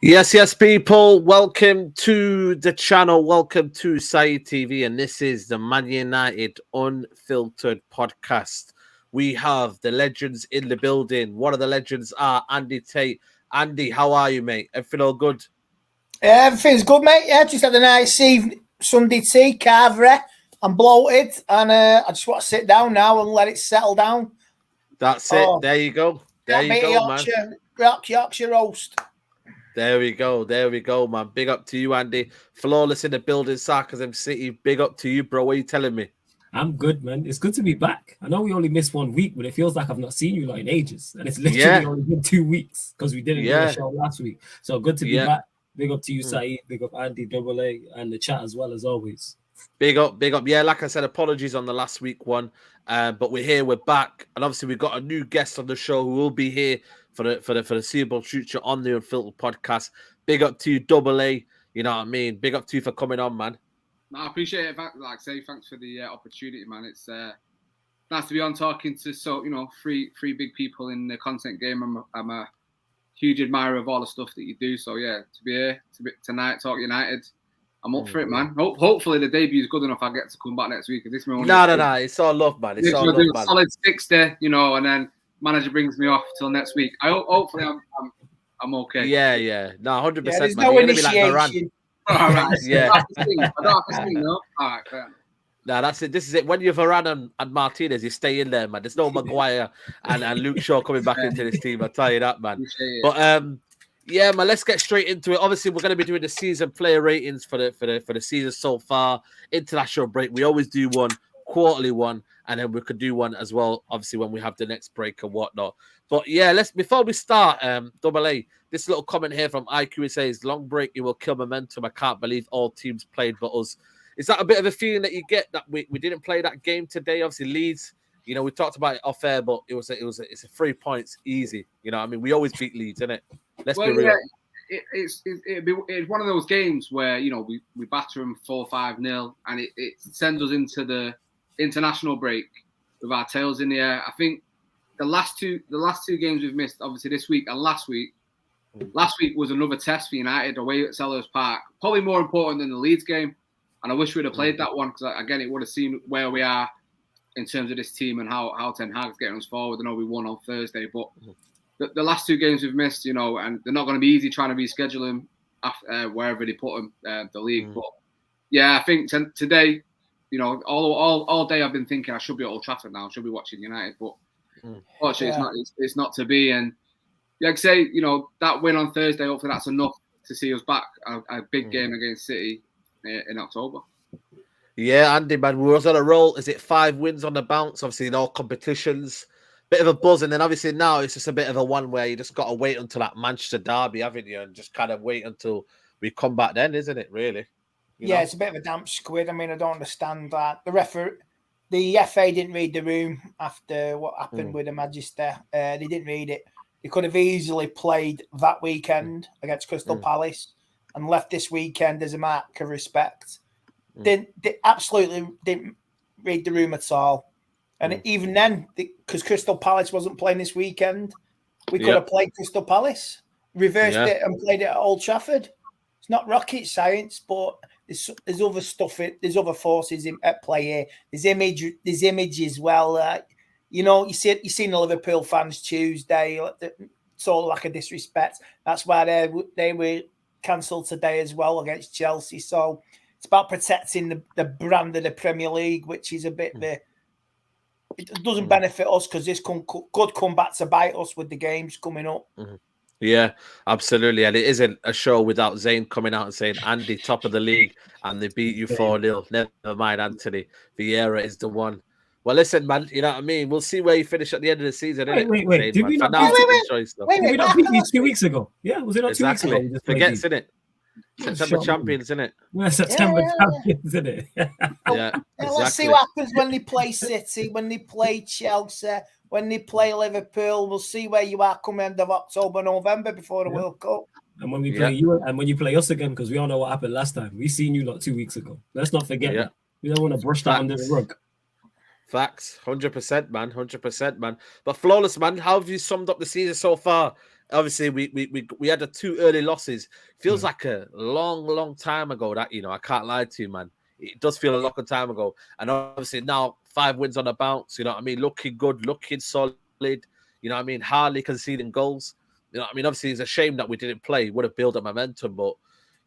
Yes, people. Welcome to the channel. Welcome to Saeed TV. And this is the Man United Unfiltered podcast. We have the legends in the building. One of the legends are Andy Tate. Andy, how are you, mate? Everything all good? Yeah, everything's good, mate. Yeah, just had a nice evening, Sunday tea, carvery. I'm bloated, and I just want to sit down now and let it settle down. That's it. There you go. There you go, man. Yorkshire roast. There we go, man. Big up to you, Andy. Flawless in the building, Sarcasm City. Big up to you, bro. What are you telling me? I'm good, man. It's good to be back. I know we only missed 1 week, but it feels like I've not seen you in ages. And it's literally only been 2 weeks because we didn't do a show last week. So good to be back. Big up to you, Saeed. Big up Andy, Double A, and the chat as well as always. Big up. Yeah, like I said, apologies on the last week one. But we're here, we're back. And obviously we've got a new guest on the show who will be here for the foreseeable future on the Unfiltered podcast. Big up to you, Double A. You know what I mean? Big up to you for coming on, man. No, I appreciate it. Like I say, thanks for the opportunity, man. It's nice to be on talking to three big people in the content game. I'm a huge admirer of all the stuff that you do. So yeah, to be here tonight, talk United. I'm up for it, man. Hopefully the debut is good enough. I get to come back next week. No. It's all love, man. It's all love, man. Solid 60, and then manager brings me off till next week. Hopefully I'm okay. Yeah. No, 100%. There's man. no You're initiation. All right. Yeah. I don't have to sing, no? All right, fair enough. No, that's it. This is it. When you're Varane and Martinez, you stay in there, man. There's no Maguire and Luke Shaw coming back into this team. I'll tell you that, man. But yeah, man. Let's get straight into it. Obviously, we're going to be doing the season player ratings for the season so far. International break. We always do one, quarterly one, and then we could do one as well. Obviously, when we have the next break and whatnot. But yeah, before we start, Double A. This little comment here from IQ says, "Long break, it will kill momentum. I can't believe all teams played but us." Is that a bit of a feeling that you get that we didn't play that game today? Obviously, Leeds, we talked about it off air, but it's a 3 points easy. I mean, we always beat Leeds, innit? Let's be real. Yeah, it's one of those games where we batter them 4-5-0, and it sends us into the international break with our tails in the air. I think the last two games we've missed, obviously this week and last week. Last week was another test for United away at Selhurst Park, probably more important than the Leeds game. And I wish we'd have played that one because, again, it would have seen where we are in terms of this team and how Ten Hag's getting us forward. I know we won on Thursday, but the last two games we've missed, and they're not going to be easy trying to reschedule them after, wherever they put them, the league. But yeah, I think today, all day I've been thinking I should be at Old Trafford now. I should be watching United, but unfortunately, it's not to be. And like I say, that win on Thursday, hopefully that's enough to see us back a big game against City in October. Yeah, Andy, man, we was on a roll. Is it 5 wins on the bounce? Obviously, in all competitions, bit of a buzz, and then obviously now it's just a bit of a one where you just got to wait until that Manchester derby, haven't you? And just kind of wait until we come back then, isn't it? Really? It's a bit of a damp squid. I mean, I don't understand that the FA didn't read the room after what happened with the Magister. They didn't read it. They could have easily played that weekend against Crystal Palace and left this weekend as a mark of respect. They absolutely didn't read the room at all. And even then, because Crystal Palace wasn't playing this weekend, we could have played Crystal Palace, reversed it and played it at Old Trafford. It's not rocket science, but there's other stuff. There's other forces at play here. There's image as well. You seen the Liverpool fans Tuesday. It's all lack of disrespect. That's why they were cancelled today as well against Chelsea. So it's about protecting the brand of the Premier League, which is a bit it doesn't benefit us because this could come back to bite us with the games coming up. Yeah, absolutely. And it isn't a show without Zayn coming out and saying, Andy, top of the league, and they beat you 4-0. Never mind, Anthony. Vieira is the one. Well, listen, man, you know what I mean? We'll see where you finish at the end of the season. Wait. Did we not beat these 2 weeks ago? Yeah, was it not 2 weeks ago? Forgets, innit? September champions, isn't it? We're September champions, isn't it? Yeah, exactly. Let's see what happens when they play City, when they play Chelsea, when they play Liverpool. We'll see where you are come end of October, November before the World Cup. And when we play you, and when you play us again, because we all know what happened last time. We seen you 2 weeks ago. Let's not forget that. We don't want to brush that under the rug. Facts, 100%, man, 100%, man. But flawless, man. How have you summed up the season so far? obviously we had the 2 early losses. Feels like a long time ago. That I can't lie to you, man. It does feel a long time ago. And obviously now 5 wins on the bounce. You know what I mean? Looking good, looking solid. You know what I mean? Hardly conceding goals. You know what I mean? Obviously, it's a shame that we didn't play. Would have built up momentum, but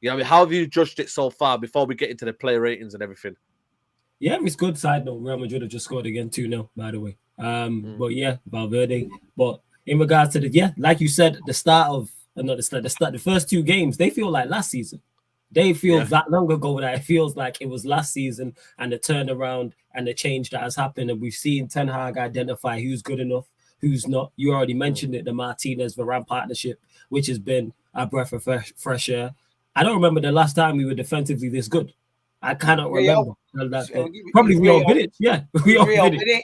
how have you judged it so far before we get into the player ratings and everything? Yeah, it's good. Side note: Real Madrid have just scored again 2-0, by the way. But yeah, Valverde. But in regards to like you said, the first 2 games, they feel like last season. They feel that long ago that it feels like it was last season, and the turnaround and the change that has happened. And we've seen Ten Hag identify who's good enough, who's not. You already mentioned it, the Martinez-Varane partnership, which has been a breath of fresh air. I don't remember the last time we were defensively this good. I cannot remember. Probably Real Vidic. Yeah, Real Vidic.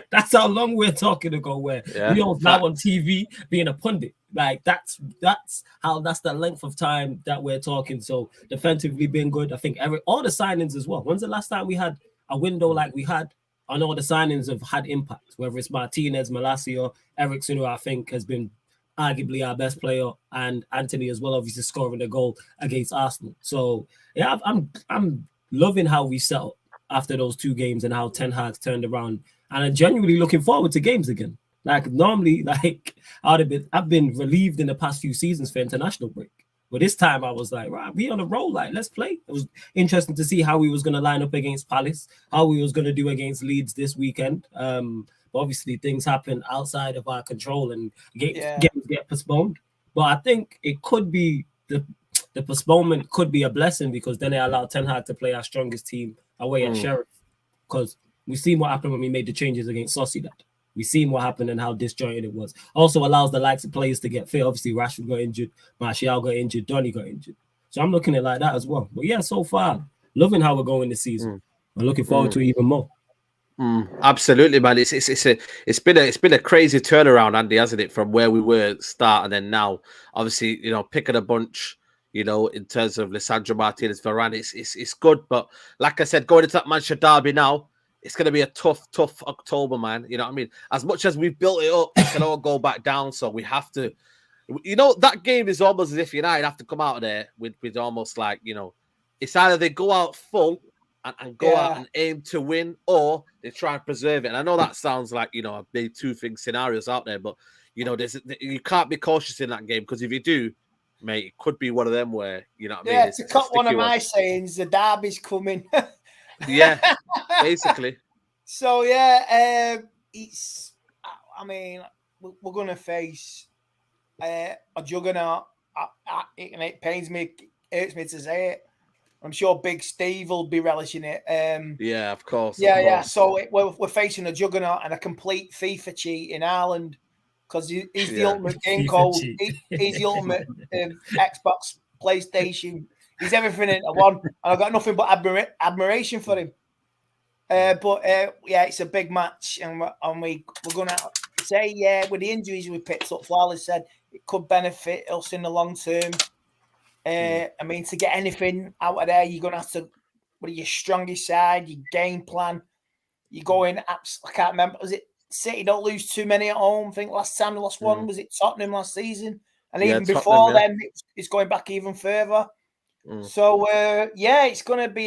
That's how long we're talking ago. Where Real's now on TV being a pundit. Like that's the length of time that we're talking. So defensively being good. I think all the signings as well. When's the last time we had a window like we had? I know the signings have had impact. Whether it's Martinez, Malacia, Eriksen, who I think has been arguably our best player, and Anthony as well, obviously scoring a goal against Arsenal. So yeah, I'm loving how we set up after those 2 games and how Ten Hag's turned around, and I'm genuinely looking forward to games again. Like normally, I've been relieved in the past few seasons for international break, but this time I was like, right, we on a roll. Like, let's play. It was interesting to see how we was going to line up against Palace, how we was going to do against Leeds this weekend. But obviously, things happen outside of our control, and games get postponed. But I think it could be the postponement could be a blessing, because then it allowed Ten Hag to play our strongest team away at Sheriff. Because we've seen what happened when we made the changes against Sociedad. We've seen what happened and how disjointed it was. Also allows the likes of players to get fit. Obviously, Rashford got injured, Martial got injured, Donny got injured. So I'm looking at it like that as well. But yeah, so far, loving how we're going this season. I'm looking forward to it even more. Absolutely, man. It's been a crazy turnaround, Andy, hasn't it? From where we were at the start and then now, obviously, picking a bunch. In terms of Lisandro Martinez, Varane, it's good. But like I said, going into that Manchester derby now, it's going to be a tough October, man. You know what I mean? As much as we've built it up, it can all go back down. So we have to, that game is almost as if United have to come out of there with almost like, it's either they go out full and go out and aim to win, or they try and preserve it. And I know that sounds like, a big 2 thing scenarios out there, but, you can't be cautious in that game, because if you do, mate, it could be one of them where, you know what I mean? Yeah, to cut one of my sayings, the derby's coming. Yeah, basically. So, yeah, we're going to face a juggernaut. It pains me, it hurts me to say it. I'm sure Big Steve will be relishing it. Yeah, of course. Yeah. So we're facing a juggernaut and a complete FIFA cheat in Ireland. Because he's the ultimate game code. He's the ultimate Xbox, PlayStation. He's everything into one. And I've got nothing but admiration for him. But it's a big match. And we're going to say, with the injuries we picked up, Flawless said, it could benefit us in the long term. To get anything out of there, you're going to have to, with your strongest side, your game plan. You go in, I can't remember, was it City don't lose too many at home? I think last time they lost one, was it Tottenham last season? And even before then, it's going back even further. So, it's going to be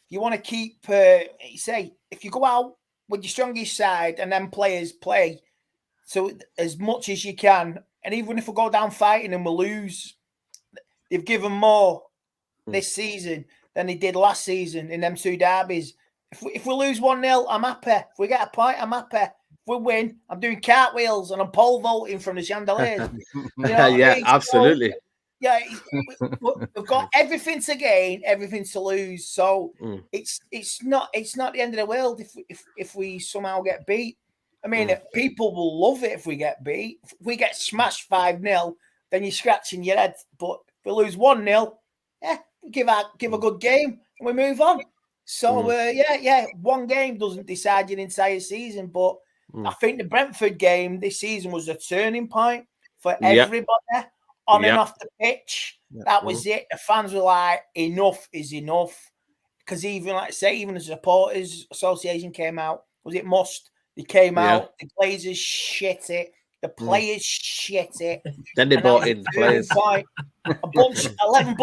you want to keep, if you go out with your strongest side and then players play so as much as you can, and even if we go down fighting and we lose, they've given more this season than they did last season in them 2 derbies. If we lose 1-0, I'm happy. If we get a point, I'm happy. If we win, I'm doing cartwheels and I'm pole vaulting from the chandeliers. Absolutely. So, we've got everything to gain, everything to lose. So it's not the end of the world if we somehow get beat. I mean, people will love it if we get beat. If we get smashed 5-0, then you're scratching your head. But if we lose 1-0, give a good game and we move on. So, one game doesn't decide your entire season, but I think the Brentford game this season was a turning point for everybody on and off the pitch. That was it. The fans were like, enough is enough. Because even the Supporters Association came out. Was it Must? They came out. The Glazers shit it. The players shit it. Then they brought in players. A bunch, 11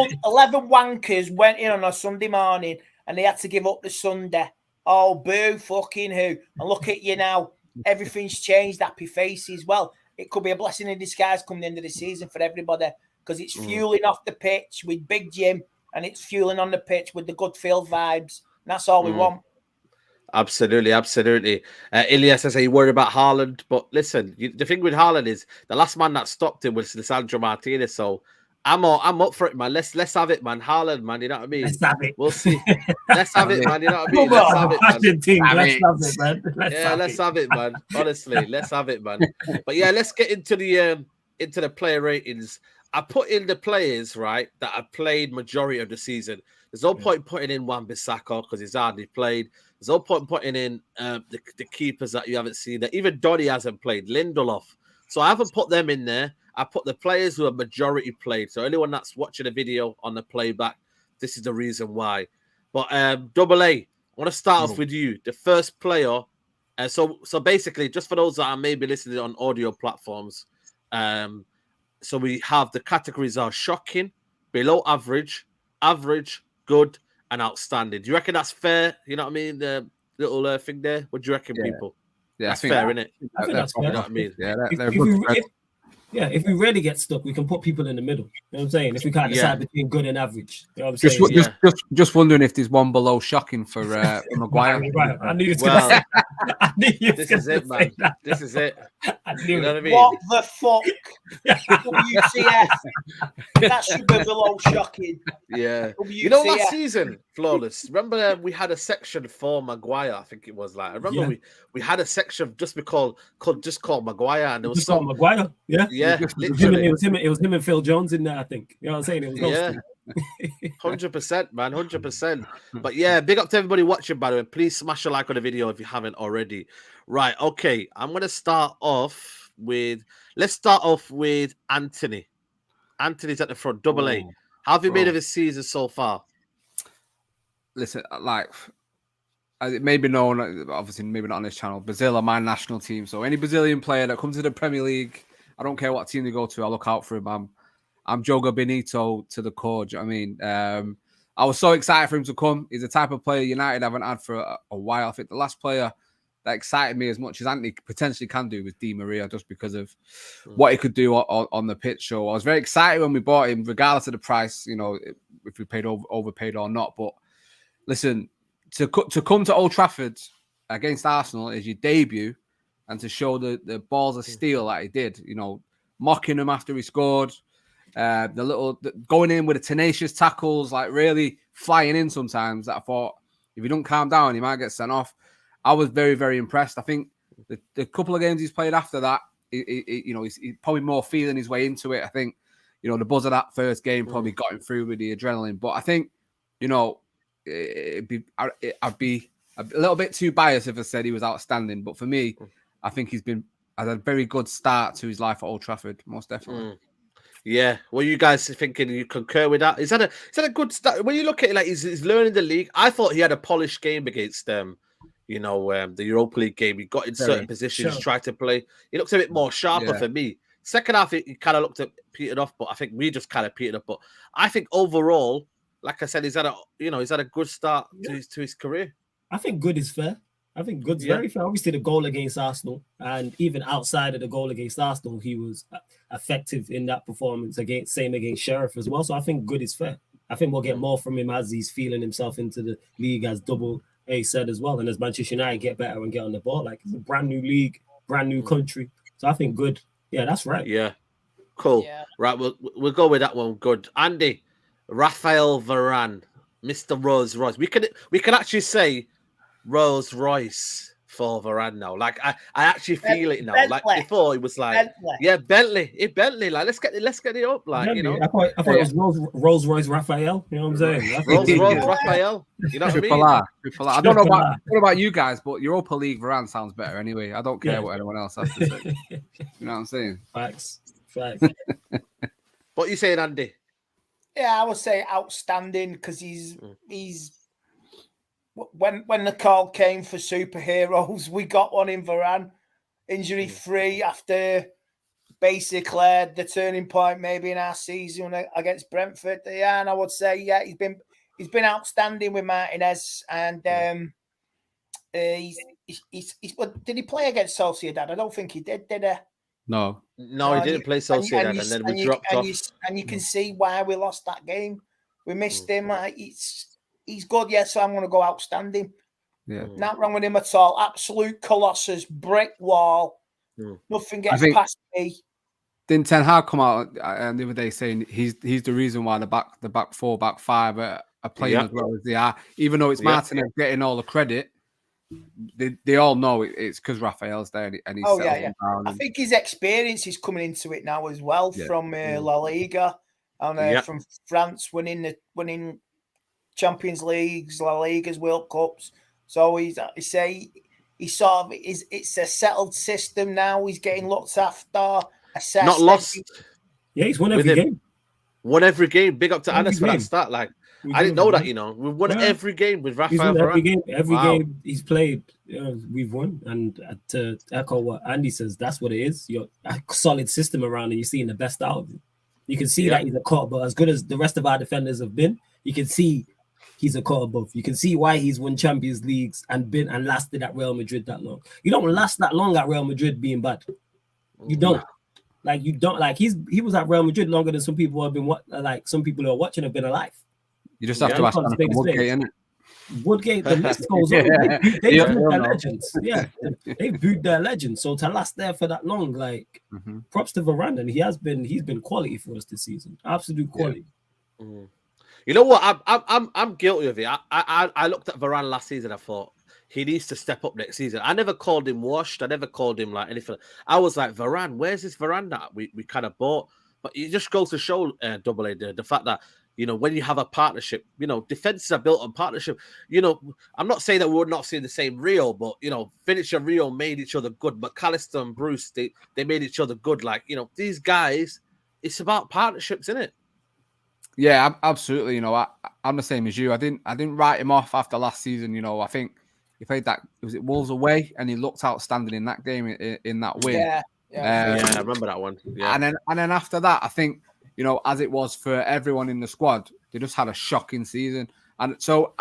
wankers went in on a Sunday morning and they had to give up the Sunday. Oh, boo, fucking who. And look at you now. Everything's changed, happy faces. Well, it could be a blessing in disguise coming into the season for everybody because it's fueling off the pitch with Big Jim and it's fueling on the pitch with the good field vibes. And that's all we want. Absolutely, absolutely. Ilya says, "Are you worried about Haaland?" But listen, the thing with Haaland is the last man that stopped him was Lisandro Martinez. So I'm up for it, man. Let's have it, man. Haaland, man. You know what I mean? Let's have it. We'll see. Let's have it, man. You know what I mean? Let's have it, man. Let's have it, man. Let's have it, man. Honestly, let's have it, man. But yeah, let's get into the player ratings. I put in the players, right, that have played majority of the season. There's no point putting in Wan-Bissaka because he's hardly played. There's no point putting in the keepers that you haven't seen. That even Donny hasn't played. Lindelof. So I haven't put them in there. I put the players who are majority played. So anyone that's watching the video on the playback, this is the reason why. But Double A, I want to start off with you. The first player. So basically, just for those that are maybe listening on audio platforms, so we have the categories are shocking, below average, average, good, and outstanding. Do you reckon that's fair? You know what I mean? The little thing there. What do you reckon, people? Yeah, that's fair, isn't it? I think that's fair. You know what I mean? Yeah, if we really get stuck, we can put people in the middle. You know what I'm saying? If we can't decide between good and average. You know what I'm saying? Just wondering if there's one below shocking for Maguire. Right. I knew you well, this is it, man. This is it. You know what I mean? What the fuck? WCF. That should be below shocking. Yeah. WCF. You know, last season, Flawless, remember we had a section for Maguire, I think it was like. I remember we had a section just called Maguire, and there was some Maguire. Yeah, literally. It was him and Phil Jones in there, I think. You know what I'm saying? It was 100%, man, 100%. But yeah, big up to everybody watching, by the way. Please smash a like on the video if you haven't already. Right, okay. I'm going to start off with... Let's start off with Anthony. Anthony's at the front, Double A. How have you made of his season so far? Listen, like... It may be known, obviously, maybe not on this channel. Brazil are my national team. So any Brazilian player that comes to the Premier League, I don't care what team they go to, I look out for him. I'm Joga Benito to the core. Do you know what I mean? I was so excited for him to come. He's the type of player United haven't had for a while. I think the last player that excited me as much as Anthony potentially can do was Di Maria, just because of what he could do on the pitch. So I was very excited when we bought him, regardless of the price, you know, if we paid overpaid or not. But listen, to come to Old Trafford against Arsenal is your debut, and to show the balls of steel that he did, you know, mocking him after he scored, going in with the tenacious tackles, like really flying in sometimes, that I thought if he don't calm down, he might get sent off. I was very, very impressed. I think the couple of games he's played after that, he's probably more feeling his way into it. I think, you know, the buzz of that first game probably got him through with the adrenaline. But I think, you know, I'd be a little bit too biased if I said he was outstanding, but for me, I think he's had a very good start to his life at Old Trafford, most definitely. Yeah, what are you guys thinking? You concur with that? Is that a good start? When you look at it, like he's learning the league. I thought he had a polished game against the Europa League game. He got in certain positions, tried to play. He looks a bit more sharper for me. Second half, he kind of looked at petered off, but I think we just kind of petered up. But I think overall, like I said, he's had a good start to his career. I think good is fair. I think good's very fair. Obviously, the goal against Arsenal, and even outside of the goal against Arsenal, he was effective in that performance against Sheriff as well. So I think good is fair. I think we'll get more from him as he's feeling himself into the league, as Double A said as well. And as Manchester United get better and get on the ball, like it's a brand new league, brand new country. So I think good. Yeah, that's right. Yeah, cool. Yeah. Right, we'll go with that one. Good, Andy. Rafael Varane, Mr. Rolls Royce. We can actually say Rolls Royce for Varane now. Like I actually feel it now. Bentley. Like before, it was like Bentley. Like let's get it up. Like Bentley. You know, I thought it was Rolls Royce Raphael. You know what I'm saying? Rolls Royce Raphael. You know what I mean? Triple R. I don't know about you guys, but Europa League Varane sounds better anyway. I don't care what anyone else has to say. You know what I'm saying? Facts. What are you saying, Andy? Yeah, I would say outstanding because he's when the call came for superheroes, we got one in Varane, injury free after basically the turning point maybe in our season against Brentford. Yeah, and I would say he's been outstanding with Martinez, and he's did he play against Sociedad? I don't think he did he? No, he didn't play Sociedad, and then we dropped off. And you can see why we lost that game. We missed him. He's good, yes. So I'm going to go outstanding. Yeah, not wrong with him at all. Absolute colossus, brick wall. Nothing gets past me. Didn't Ten Hag come out the other day saying he's the reason why the back four, back five are playing as well as they are, even though it's Martinez getting all the credit. They all know it's because Raphael's there and he's down. I think his experience is coming into it now as well from La Liga and from France, winning Champions Leagues, La Ligas, World Cups. So it's a settled system now. He's getting looked after, assessed. Not lost. Yeah, he's won every game. Won every game. Big up to Anas for that start. Like, I didn't know that, We've won every game with Rafael Varane. Every game he's played, we've won. And to echo what Andy says, that's what it is. You're a solid system around and you're seeing the best out of him. You can see that he's a cut, but as good as the rest of our defenders have been, you can see he's a cut above. You can see why he's won Champions Leagues and lasted at Real Madrid that long. You don't last that long at Real Madrid being bad. You don't. He was at Real Madrid longer than some people have been. Some people who are watching have been alive. You just have to ask Woodgate, innit? Woodgate, the list goes on. They booed their legends. Yeah, they booed their legends. So to last there for that long, props to Varane, and he's been quality for us this season. Absolute quality. Yeah. You know what? I'm guilty of it. I looked at Varane last season. I thought he needs to step up next season. I never called him washed. I never called him like anything. I was like, Varane, where's this Varane that we kind of bought? But it just goes to show, Double A, the fact that, when you have a partnership, defenses are built on partnership. I'm not saying that we're not seeing the same Rio, but, Finch and Rio made each other good. But McAllister and Bruce, they made each other good. Like, these guys, it's about partnerships, isn't it? Yeah, absolutely. I'm the same as you. I didn't write him off after last season. I think he played was it Wolves away, and he looked outstanding in that game in that win. Yeah, I remember that one. Yeah, and then after that, I think as it was for everyone in the squad, they just had a shocking season. And so,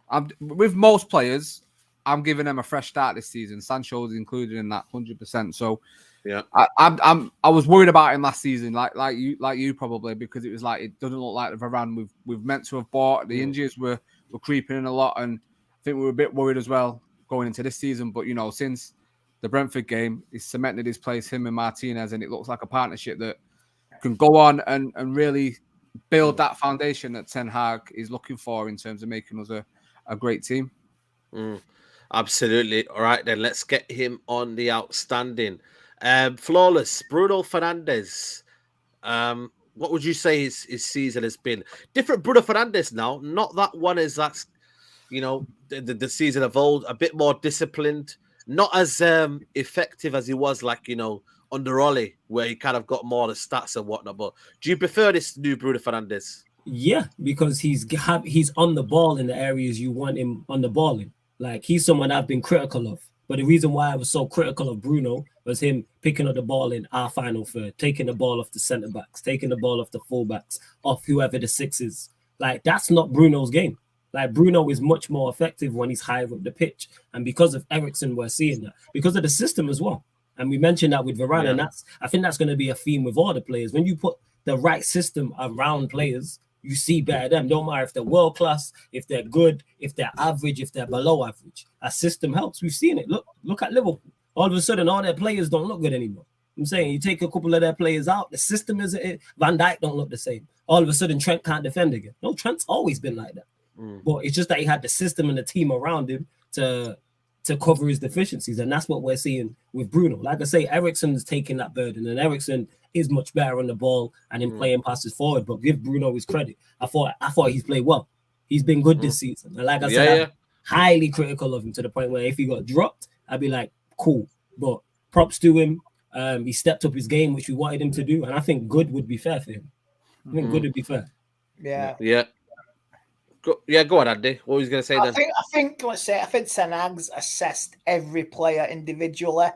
I'm with most players, I'm giving them a fresh start this season. Sancho's included in that 100%. So. Yeah, I was worried about him last season, like you probably, because it was like it doesn't look like the Varane we've meant to have bought. The injuries were creeping in a lot, and I think we were a bit worried as well going into this season. But since the Brentford game, he's cemented his place, him and Martinez, and it looks like a partnership that can go on and really build that foundation that Ten Hag is looking for in terms of making us a great team. Absolutely. All right, then let's get him on the outstanding. Flawless, Bruno Fernandes. What would you say his season has been? Different Bruno Fernandes now, not that one as that's the season of old, a bit more disciplined, not as effective as he was under Ollie, where he kind of got more of the stats and whatnot. But do you prefer this new Bruno Fernandes? Yeah, because he's on the ball in the areas you want him on the ball in. Like, he's someone I've been critical of. But the reason why I was so critical of Bruno was him picking up the ball in our final third, taking the ball off the centre backs, taking the ball off the full backs, off whoever the six is. Like, that's not Bruno's game. Like, Bruno is much more effective when he's higher up the pitch. And because of Eriksen, we're seeing that. Because of the system as well. And we mentioned that with Varane, and I think that's going to be a theme with all the players. When you put the right system around players, you see better them. Don't matter if they're world class, if they're good, if they're average, if they're below average. A system helps. We've seen it. Look at Liverpool. All of a sudden, all their players don't look good anymore. I'm saying, you take a couple of their players out, the system is it. Van Dijk don't look the same. All of a sudden, Trent can't defend again. No, Trent's always been like that. But it's just that he had the system and the team around him to cover his deficiencies, and that's what we're seeing with Bruno. Like I say, Eriksen's taking that burden, and Eriksen is much better on the ball and in playing passes forward. But give Bruno his credit. I thought he's played well. He's been good this season. And like I said, I'm highly critical of him to the point where if he got dropped, I'd be like, cool. But props to him. He stepped up his game, which we wanted him to do, and I think good would be fair for him. I think good would be fair. Yeah. Go on, Andy. What was you going to say then? I think Ten Hag's assessed every player individually,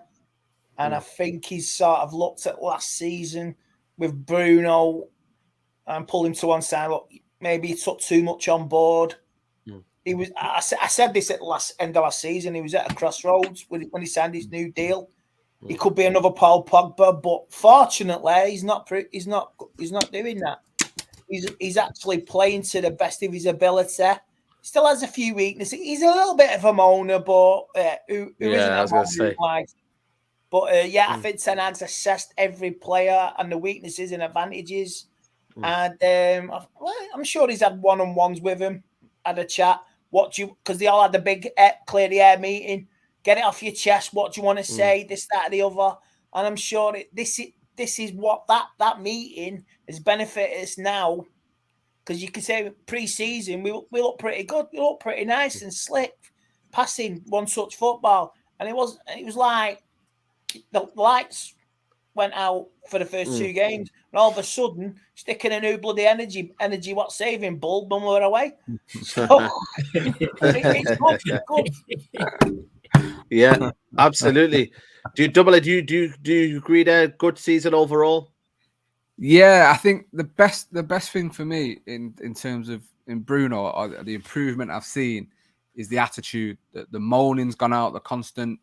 And I think he's sort of looked at last season with Bruno and pulled him to one side. Look, maybe he took too much on board. He was. I said this at end of last season. He was at a crossroads when he signed his new deal. He could be another Paul Pogba, but fortunately, he's not doing that. He's actually playing to the best of his ability. Still has a few weaknesses. He's a little bit of a moaner, but who isn't I was going to say. But I think Ten Hag's assessed every player and the weaknesses and advantages. And I'm sure he's had one-on-ones with him, had a chat. Because they all had the big clear the air meeting. Get it off your chest. What do you want to say? This, that, or the other. And I'm sure this is what that meeting has benefited us now. Because you can say pre-season, we look pretty good. We look pretty nice and slick. Passing one-touch football. And it was like the lights went out for the first 2 games, and all of a sudden, sticking a new bloody energy what saving bulb when we're away. So it's good. Yeah, absolutely. Do you agree there? Good season overall. Yeah, I think the best thing for me in terms of in Bruno or the improvement I've seen is the attitude. The moaning's gone out. The constant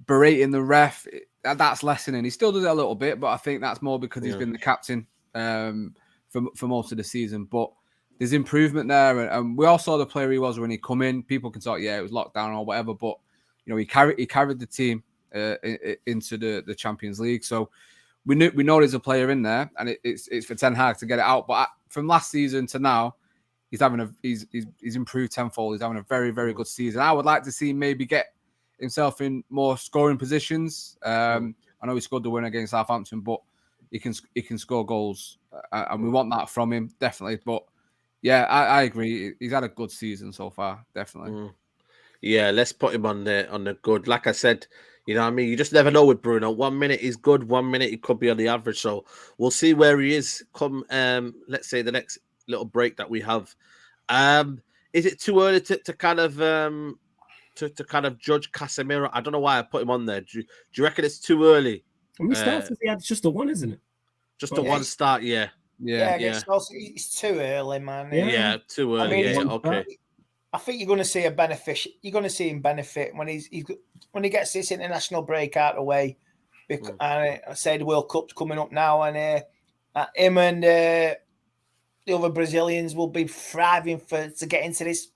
berating the ref. That's lessening. He still does it a little bit, but I think that's more because he's been the captain for most of the season. But there's improvement there, and we all saw the player he was when he come in. People can talk, it was lockdown or whatever, but he carried the team into the Champions League. So we know there's a player in there, and it's for Ten Hag to get it out. But from last season to now, he's improved tenfold. He's having a very, very good season. I would like to see him maybe get himself in more scoring positions. I know he scored the win against Southampton, but he can score goals, and we want that from him definitely. But yeah, I agree. He's had a good season so far, definitely. Yeah, let's put him on the good. Like I said, you know what I mean? You just never know with Bruno. 1 minute he's good, 1 minute he could be on the average. So we'll see where he is come, let's say, the next little break that we have. Is it too early to kind of to kind of judge Casemiro? I don't know why I put him on there. Do you reckon it's too early? We started, it's just the one, isn't it? Just the one start, Yeah. It's too early, man. Yeah, too early. Okay. I think you're going to see a benefit. You're going to see him benefit when he gets this international break out of the way. And I say the World Cup's coming up now, and him and the other Brazilians will be thriving to get into this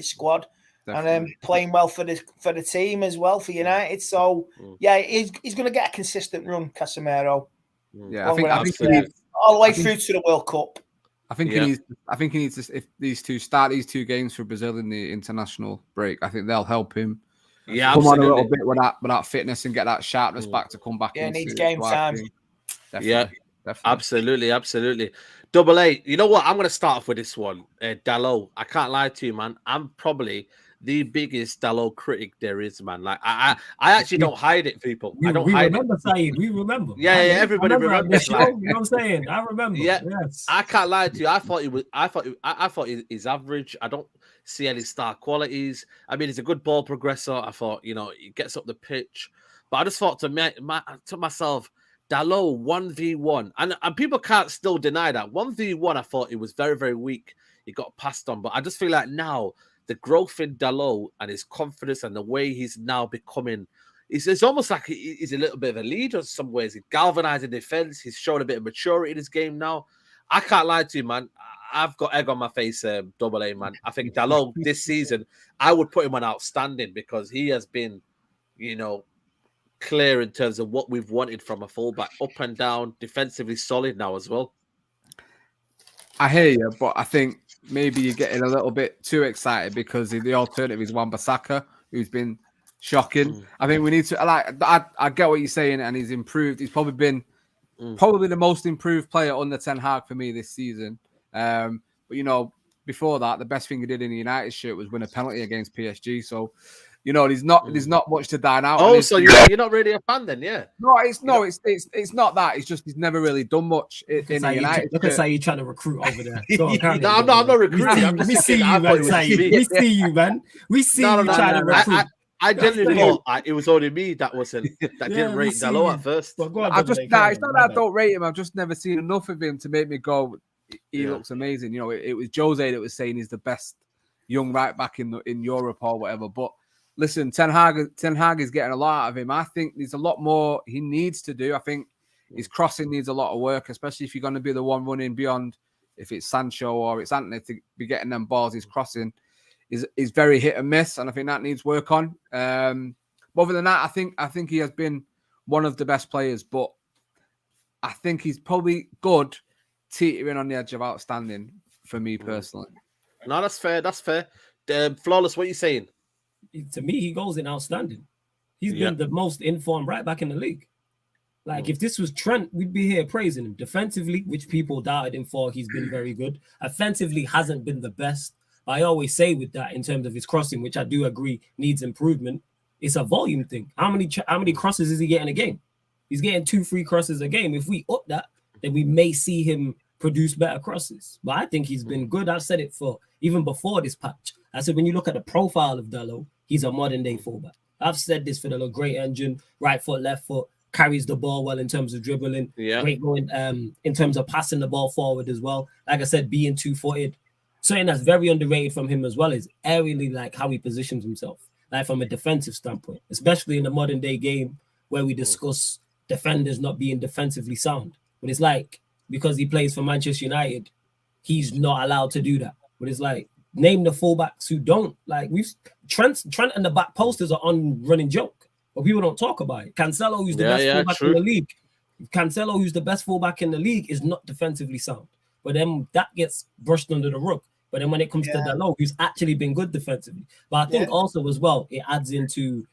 squad. Definitely. And playing well for the team as well for United. So he's going to get a consistent run, Casemiro. Yeah, I think all the way through to the World Cup. I think he needs to, if these two games for Brazil in the international break, I think they'll help him. Yeah, come on a little bit with that fitness and get that sharpness back to come back. Yeah, needs game time. Definitely. Absolutely. Double A. You know what? I'm going to start off with this one. Dalot. I can't lie to you, man. I'm probably the biggest Dalot critic there is, man. Like I actually don't hide it, people. I don't hide it. Saeed. We remember. Yeah, everybody remembers. Like, you know what I'm saying? I remember. Yeah, yes. I can't lie to you. I thought he's average. I don't see any star qualities. I mean, he's a good ball progressor. I thought, he gets up the pitch, but I just thought to myself, Dalot 1v1, and people can't still deny that 1v1. I thought it was very, very weak. He got passed on, but I just feel like now the growth in Dalot and his confidence and the way he's now becoming, it's almost like he's a little bit of a leader in some ways. He's galvanizing defense. He's showing a bit of maturity in his game now. I can't lie to you, man. I've got egg on my face, Double A, man. I think Dalot this season, I would put him on outstanding because he has been, clear in terms of what we've wanted from a fullback, up and down, defensively solid now as well. I hear you, but I think maybe you're getting a little bit too excited because the alternative is Wan-Bissaka, who's been shocking. I think we need to I get what you're saying, and he's improved. He's probably been probably the most improved player under Ten Hag for me this season. But before that, the best thing he did in the United shirt was win a penalty against PSG. So there's not much to dine out. Oh, so you're not really a fan then, yeah? No, it's not that. It's just he's never really done much in the United. Look at how you're trying to recruit over there. I'm not recruiting. We see you, man. We see you, man. We see you trying to recruit. I genuinely thought it was only me that didn't rate Dalot at first. Well, on, it's not that I don't rate him. I've just never seen enough of him to make me go, he looks amazing. You know, it was Jose that was saying he's the best young right back in Europe or whatever. But listen, Ten Hag is getting a lot out of him. I think there's a lot more he needs to do. I think his crossing needs a lot of work, especially if you're going to be the one running beyond. If it's Sancho or it's Anthony to be getting them balls, his crossing is very hit and miss, and I think that needs work on. Other than that, I think he has been one of the best players, but I think he's probably good, teetering on the edge of outstanding for me personally. No, that's fair. That's fair. Flawless, what are you saying? To me, he goes in outstanding. He's been the most informed right back in the league. Like, if this was Trent, we'd be here praising him. Defensively, which people doubted him for, he's been very good. Offensively, hasn't been the best. I always say with that, in terms of his crossing, which I do agree needs improvement, it's a volume thing. How many crosses is he getting a game? He's getting 2-3 crosses a game. If we up that, then we may see him produce better crosses. But I think he's been good. I've said it for even before this patch. I said, when you look at the profile of Dalot, he's a modern-day fullback. I've said this for the great engine, right foot, left foot, carries the ball well in terms of dribbling, great going in terms of passing the ball forward as well. Like I said, being two-footed. Something that's very underrated from him as well is aerially, like how he positions himself, like from a defensive standpoint, especially in the modern-day game where we discuss defenders not being defensively sound. But it's like, because he plays for Manchester United, he's not allowed to do that. But it's like, name the fullbacks who don't. Like, Trent and the back posters are on running joke. But people don't talk about it. Cancelo, who's the best fullback in the league. Cancelo, who's the best fullback in the league, is not defensively sound. But then that gets brushed under the rug. But then when it comes to Dalot, who's actually been good defensively. But I think also as well, it adds into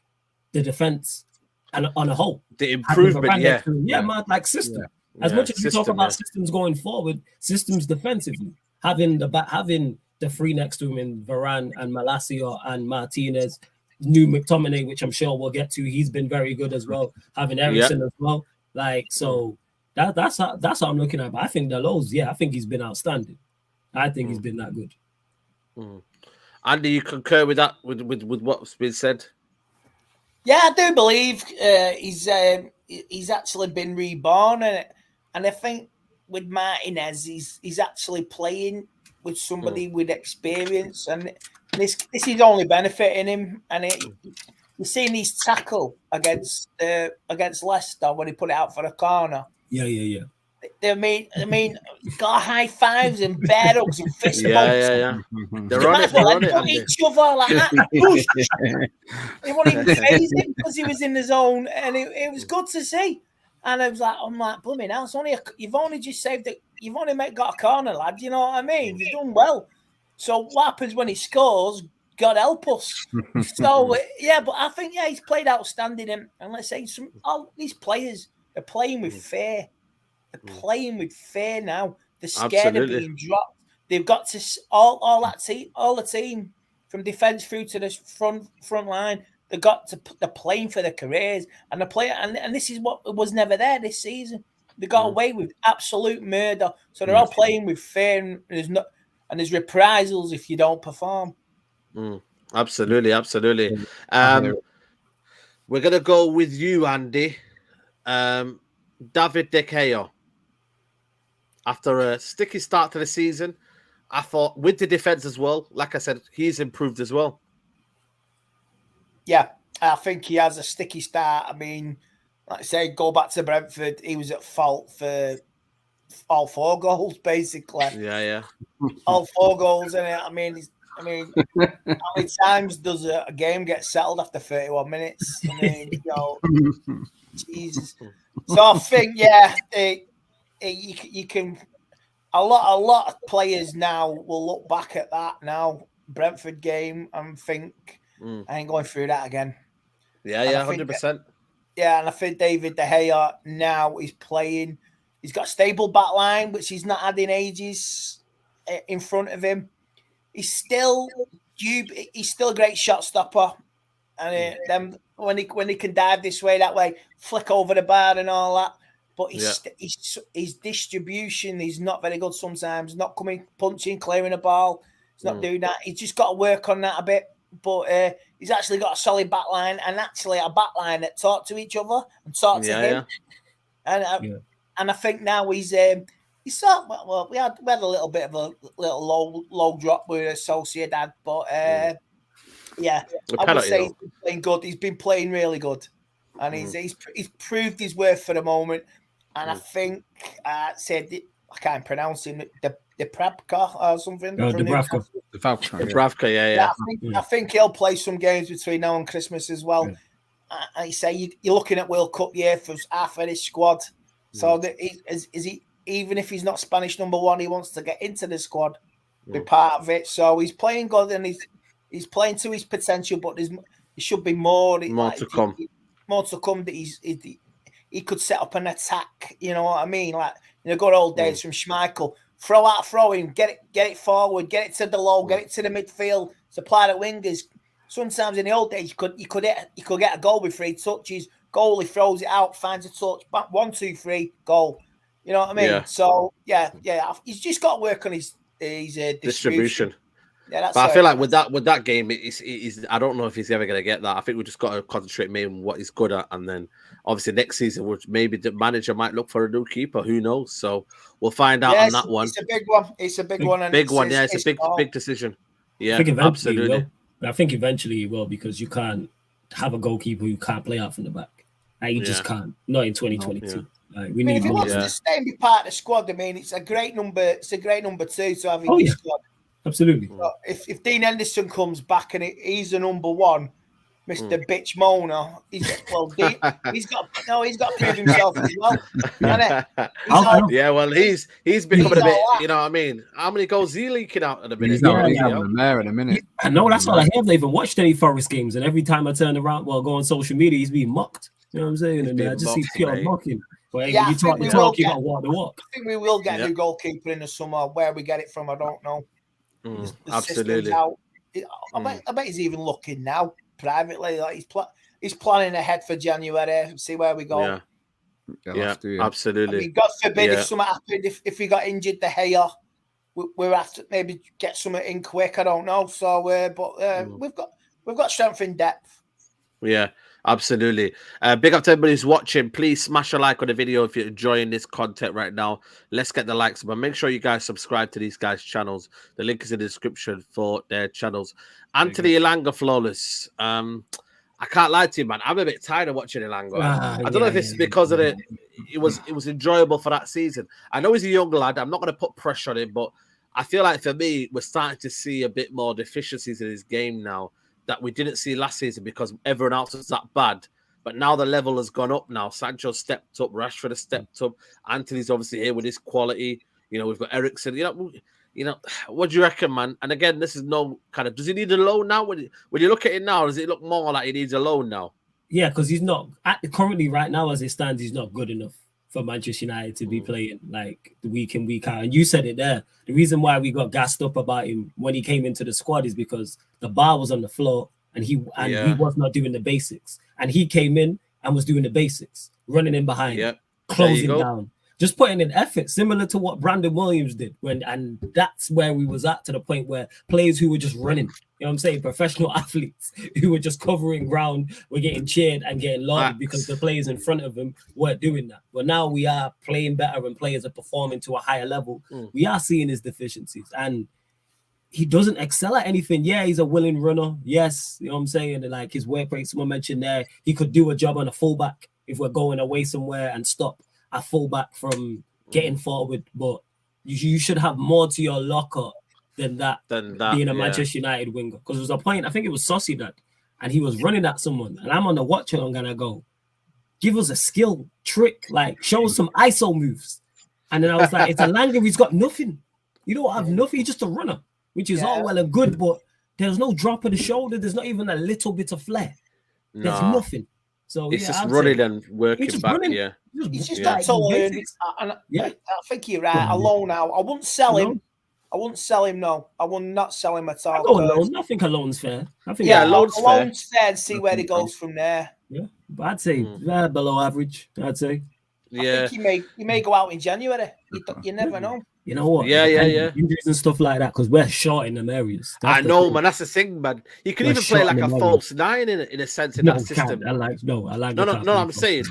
the defense and on a whole. The improvement, man, like system. As much as we talk about systems going forward, systems defensively. Having the three next to him in Varane and Malacia and Martinez, new McTominay, which I'm sure we'll get to. He's been very good as well. Having Eriksen as well. Like, so that's how I'm looking at it. But I think Dalot's, I think he's been outstanding. I think he's been that good. And do you concur with that, with what's been said? Yeah, I do believe he's actually been reborn, and I think with Martinez, he's actually playing with somebody with experience, and this is only benefiting him. And you've seen his tackle against Leicester when he put it out for a corner. Yeah. I mean, got high fives and bear hugs and fist bumps. Yeah. They're on it. Each other like that. He wasn't even phasing because he was in the zone, and it was good to see. And I'm like, blooming hell, you've only just saved it. You've only got a corner, lad. You know what I mean? You've done well. So what happens when he scores? God help us. So but I think he's played outstanding. And let's say all these players are playing with fear. They're playing with fear now. They're scared of being dropped. They've got to all the team from defense through to the front line. They're playing for their careers, and they're playing. And this is what was never there this season. They got away with absolute murder. So they're all playing with fear, and there's reprisals if you don't perform. Absolutely. We're gonna go with you, Andy. David De Gea. After a sticky start to the season, I thought with the defense as well, like I said, he's improved as well. Yeah, I think he has a sticky start. I mean, like I say, go back to Brentford, he was at fault for all 4 goals, basically. Yeah. All 4 goals in it. I mean, how many times does a game get settled after 31 minutes? I mean, Jesus. So I think, you can. A lot of players now will look back at that Brentford game, and think, I ain't going through that again. Yeah, 100%. Yeah, and I think David De Gea now is playing. He's got a stable back line, which he's not had in ages in front of him. He's still a great shot stopper. And then when he can dive this way, that way, flick over the bar and all that. But his distribution is not very good sometimes. Not coming, punching, clearing the ball. He's not doing that. He's just got to work on that a bit. but he's actually got a solid back line and actually a back line that talk to each other and talk to him. And I think now he's sort well, we had a little bit of a little low drop with Sociedad, but I would say he's been playing good. He's been playing really good, and he's proved his worth for the moment. And I think I can't pronounce him. Dubravka or something. Dubravka, I think he'll play some games between now and Christmas as well. I say you're looking at World Cup year for half of this squad. So is he? Even if he's not Spanish number one, he wants to get into the squad, be part of it. So he's playing good and he's playing to his potential. But there should be more to come. More to come. That he could set up an attack. You know what I mean? Like in the good old days from Schmeichel. Throw in, get it forward, get it to the low, get it to the midfield, supply the wingers. Sometimes in the old days you could get a goal with 3 touches. Goalie throws it out, finds a touch, 1, 2, 3, goal. You know what I mean? Yeah. So he's just got to work on his distribution. Yeah, but I feel like with that game, it's I don't know if he's ever going to get that. I think we just got to concentrate mainly on what he's good at, and then obviously next season, which maybe the manager might look for a new keeper. Who knows? So we'll find out on that one. It's a big one. It's a big one. And big one. Yeah, it's a big decision. Yeah, absolutely. I think eventually he will, because you can't have a goalkeeper who can't play out from the back. Like, you just can't. Not in 2022. We need. If he wants to stay and be part of the squad, I mean, it's a great number. It's a great number 2 to have in the squad. Absolutely. So if Dean Henderson comes back and he's the number 1, Mr. Bitch Mona, he's got to prove himself as well. He's becoming a bit. You know what I mean? How many goals is he leaking out at the minute? He's not really having a mare in a minute. I know, that's all I have. They even watched any Forest games, and every time I turn around, go on social media, he's being mocked. You know what I'm saying? And I just see pure mocking. But you talk, you got to walk. I think we will get a new goalkeeper in the summer. Where we get it from, I don't know. The Absolutely. I bet he's even looking now privately. Like he's planning ahead for January. See where we go. Yeah, absolutely. I mean, God forbid if something happened, if he got injured, the hair, we'll have to maybe get something in quick. I don't know. So, we've got strength in depth. Yeah. Absolutely. Big up to everybody who's watching. Please smash a like on the video if you're enjoying this content right now. Let's get the likes, but make sure you guys subscribe to these guys' channels. The link is in the description for their channels. Anthony Elanga flawless. I can't lie to you, man. I'm a bit tired of watching Elanga. I don't know if it's because of it was enjoyable for that season. I know he's a young lad. I'm not going to put pressure on him, but I feel like for me, we're starting to see a bit more deficiencies in his game now that we didn't see last season because everyone else was that bad. But now the level has gone up now. Sancho stepped up. Rashford has stepped up. Anthony's obviously here with his quality. You know, we've got Eriksen. You know, what do you reckon, man? And again, this is no kind of... Does he need a loan now? When you look at it now, does it look more like he needs a loan now? Yeah, because he's not... Currently, right now, as it stands, he's not good enough for Manchester United to be playing like the week in, week out. And you said it there. The reason why we got gassed up about him when he came into the squad is because the bar was on the floor and he was not doing the basics. And he came in and was doing the basics, running in behind, closing down, just putting in effort, similar to what Brandon Williams did. And that's where we was at, to the point where players who were just running, you know what I'm saying, professional athletes who were just covering ground were getting cheered and getting lauded because the players in front of them weren't doing that. But now we are playing better and players are performing to a higher level. We are seeing his deficiencies, and he doesn't excel at anything. Yeah, he's a willing runner. Yes, you know what I'm saying? And like his work rate, someone mentioned there, he could do a job on a fullback if we're going away somewhere and stop a fullback from getting forward. But you should have more to your locker than that being a Manchester United winger. Because there was a point, I think it was Sociedad, and he was running at someone, and I'm on the watch and I'm gonna go, give us a skill trick, like show us some ISO moves. And then I was like, it's a Elanga, he's got nothing. You don't have nothing, he's just a runner, which is all well and good, but there's no drop of the shoulder, there's not even a little bit of flair. There's nothing. So it's just running and working back. Running. He's just got to learn. I think you're right. Alone now, I wouldn't sell him. I wouldn't sell him. No, I would not sell him at all. I think a loan's fair. Loan's fair. And see where he goes from there. Yeah, but I'd say below average. I'd say. Yeah, I think he may go out in January. You never know. You know what? Yeah. Injuries and stuff like that, because we're short in them areas. I know, man. That's the thing, man. You can even play like a false nine in a sense in that system. I like. No. I'm saying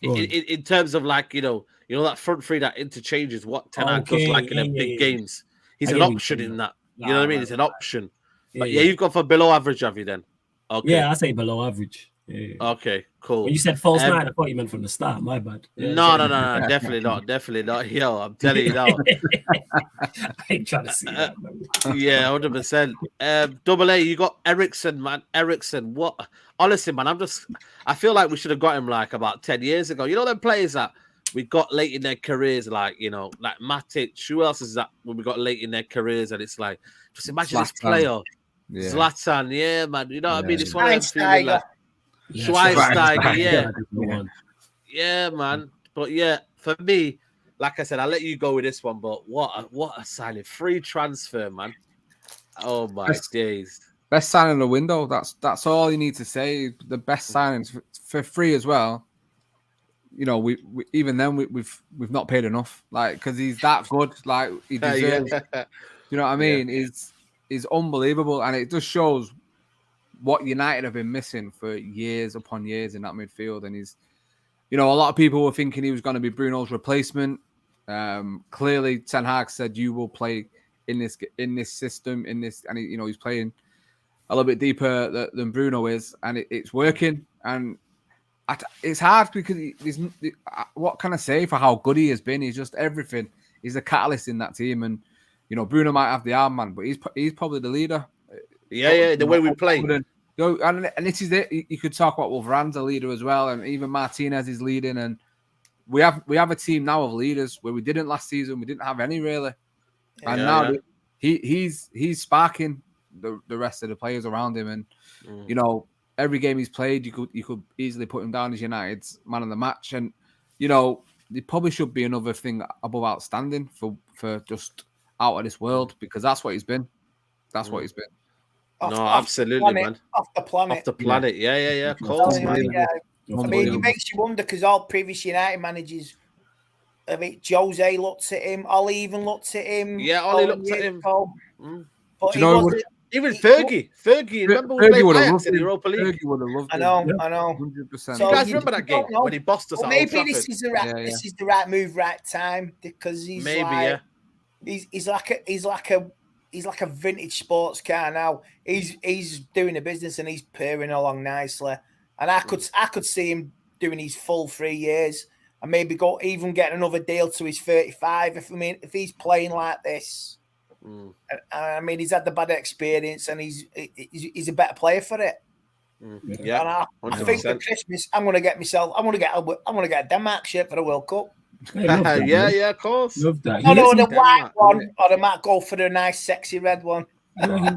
in terms of like you know that front three that interchanges what Ten Hag does like in the big games. He's an option in that. You know what I mean? He's an option. But you've gone for below average, have you then? Okay. Yeah, I say below average. Yeah. Okay, cool. When you said false nine, I thought you meant from the start. My bad. No, definitely not. Yo, I'm telling you now. I ain't trying to see that. Yeah, 100%. Double A, you got Ericsson, man. Ericsson, what? Honestly, man, I feel like we should have got him like about 10 years ago. You know, them players that we got late in their careers, like, you know, like Matic. Who else is that when we got late in their careers? And it's like, just imagine this player. Yeah. Zlatan, yeah, man. You know what I mean? It's one of them feeling like Schweinsteiger, yeah, man. But yeah, for me, like I said, I'll let you go with this one. But what a signing! Free transfer, man. Oh my days! Best signing in the window. That's all you need to say. The best signings for free as well. You know, we even then we've not paid enough. Like because he's that good. Like he deserves. You know what I mean? Is unbelievable, and it just shows what United have been missing for years upon years in that midfield. And he's, you know, a lot of people were thinking he was going to be Bruno's replacement. Clearly, Ten Hag said you will play in this system, and he's playing a little bit deeper than Bruno is, and it's working. And it's hard because what can I say for how good he has been? He's just everything. He's a catalyst in that team, and you know, Bruno might have the arm man, but he's probably the leader. Yeah, the way we play. And this is it. You could talk about Wolverane's a leader as well, and even Martinez is leading. And we have a team now of leaders where we didn't last season. We didn't have any really, and now he's sparking the rest of the players around him. And you know, every game he's played, you could easily put him down as United's man of the match. And you know, it probably should be another thing above outstanding for just out of this world, because that's what he's been. That's what he's been. Absolutely, man. Off the planet. Yeah. Of course. I mean, it makes you wonder because all previous United managers, I mean, Jose looked at him. Ollie even looked at him. Yeah, Ollie looked at him. But even Fergie. Remember we played Ajax in the Europa League? Fergie would have loved I know. 100%. So you guys remember that game when he bossed us? Maybe this is the right move, right time, because he's he's like a vintage sports car now. He's doing the business and he's purring along nicely. And I could see him doing his full 3 years and maybe even get another deal to his 35. If he's playing like this, I mean, he's had the bad experience and he's a better player for it. Yeah, and I think for Christmas I'm gonna get a Denmark shirt for the World Cup. Yeah, of course. Love that. The white one, or I might go for the nice, sexy red one.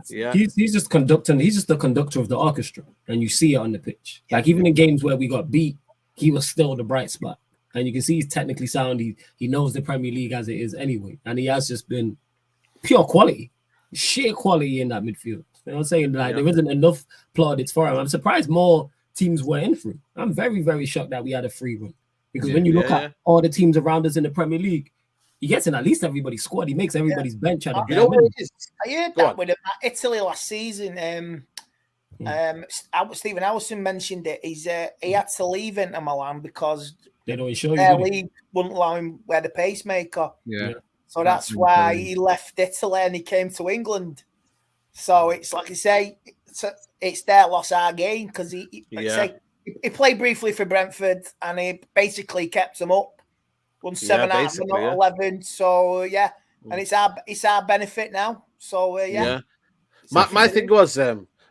He's just conducting. He's just the conductor of the orchestra, and you see it on the pitch. Like even in games where we got beat, he was still the bright spot, and you can see he's technically sound. He knows the Premier League as it is anyway, and he has just been pure quality, sheer quality in that midfield. You know what I'm saying? Like there isn't enough plaudits for him. I'm surprised more teams were in for him. I'm very, very shocked that we had a free run. Because when you look at all the teams around us in the Premier League, he gets in at least everybody's squad. He makes everybody's bench at you know what it is? I heard that with Italy last season. Stephen Allison mentioned it. He had to leave Inter Milan because they don't show their league wouldn't allow him wear the pacemaker. Yeah. So that's why he left Italy and he came to England. So it's like I say, it's their loss, our gain, because he played briefly for Brentford and he basically kept them up. Won 7 out of 11. So and it's our benefit now. So My thing was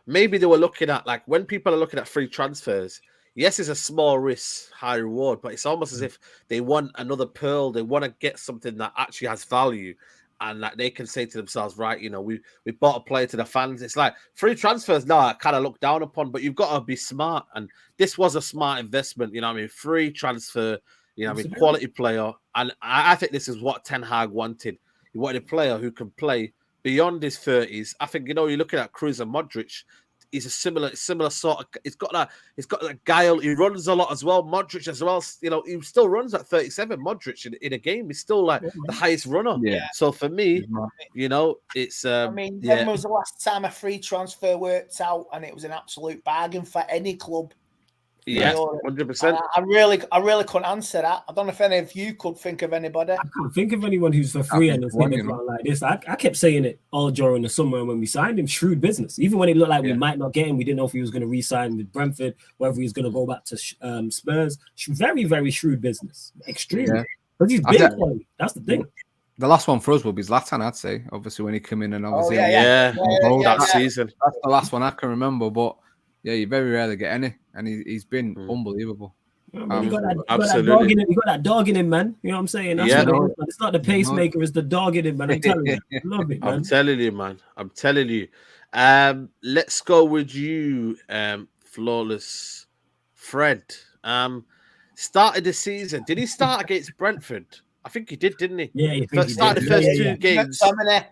maybe they were looking at, like, when people are looking at free transfers, yes, it's a small risk, high reward, but it's almost as if they want another pearl. They want to get something that actually has value. And that they can say to themselves, right, you know, we bought a player to the fans. It's like free transfers now are kind of looked down upon, but you've got to be smart. And this was a smart investment, you know what I mean? Free transfer, you know what I mean? Quality player. And I think this is what Ten Hag wanted. He wanted a player who can play beyond his 30s. I think, you know, you're looking at Kroos and Modric. he's a similar sort of. He's got that guile. He runs a lot as well. Modric as well. You know, he still runs at 37. Modric in a game, he's still like the highest runner. Yeah. So for me, you know, it's. I mean, when was the last time a free transfer worked out and it was an absolute bargain for any club? Yeah, 100%. I really couldn't answer that. I don't know if any of you could think of anybody. I can't think of anyone who's for free and it's hitting like this. I kept saying it all during the summer when we signed him. Shrewd business. Even when it looked like we might not get him, we didn't know if he was going to re-sign with Brentford, whether he was going to go back to Spurs. Very, very shrewd business. Extremely. Because he's big quality. That's the thing. The last one for us will be Zlatan, I'd say. Obviously, when he came in and obviously that season. That's the last one I can remember, but. Yeah, you very rarely get any, and he's been unbelievable. You got that dog in him, man. You know what I'm saying? That's what it's not the pacemaker, it's the dog in him, man. I'm telling you. I love it, man. I'm telling you. Let's go with you, Flawless Fred. Started the season. Did he start against Brentford? I think he did, didn't he? Yeah, he started the first two games. Fred,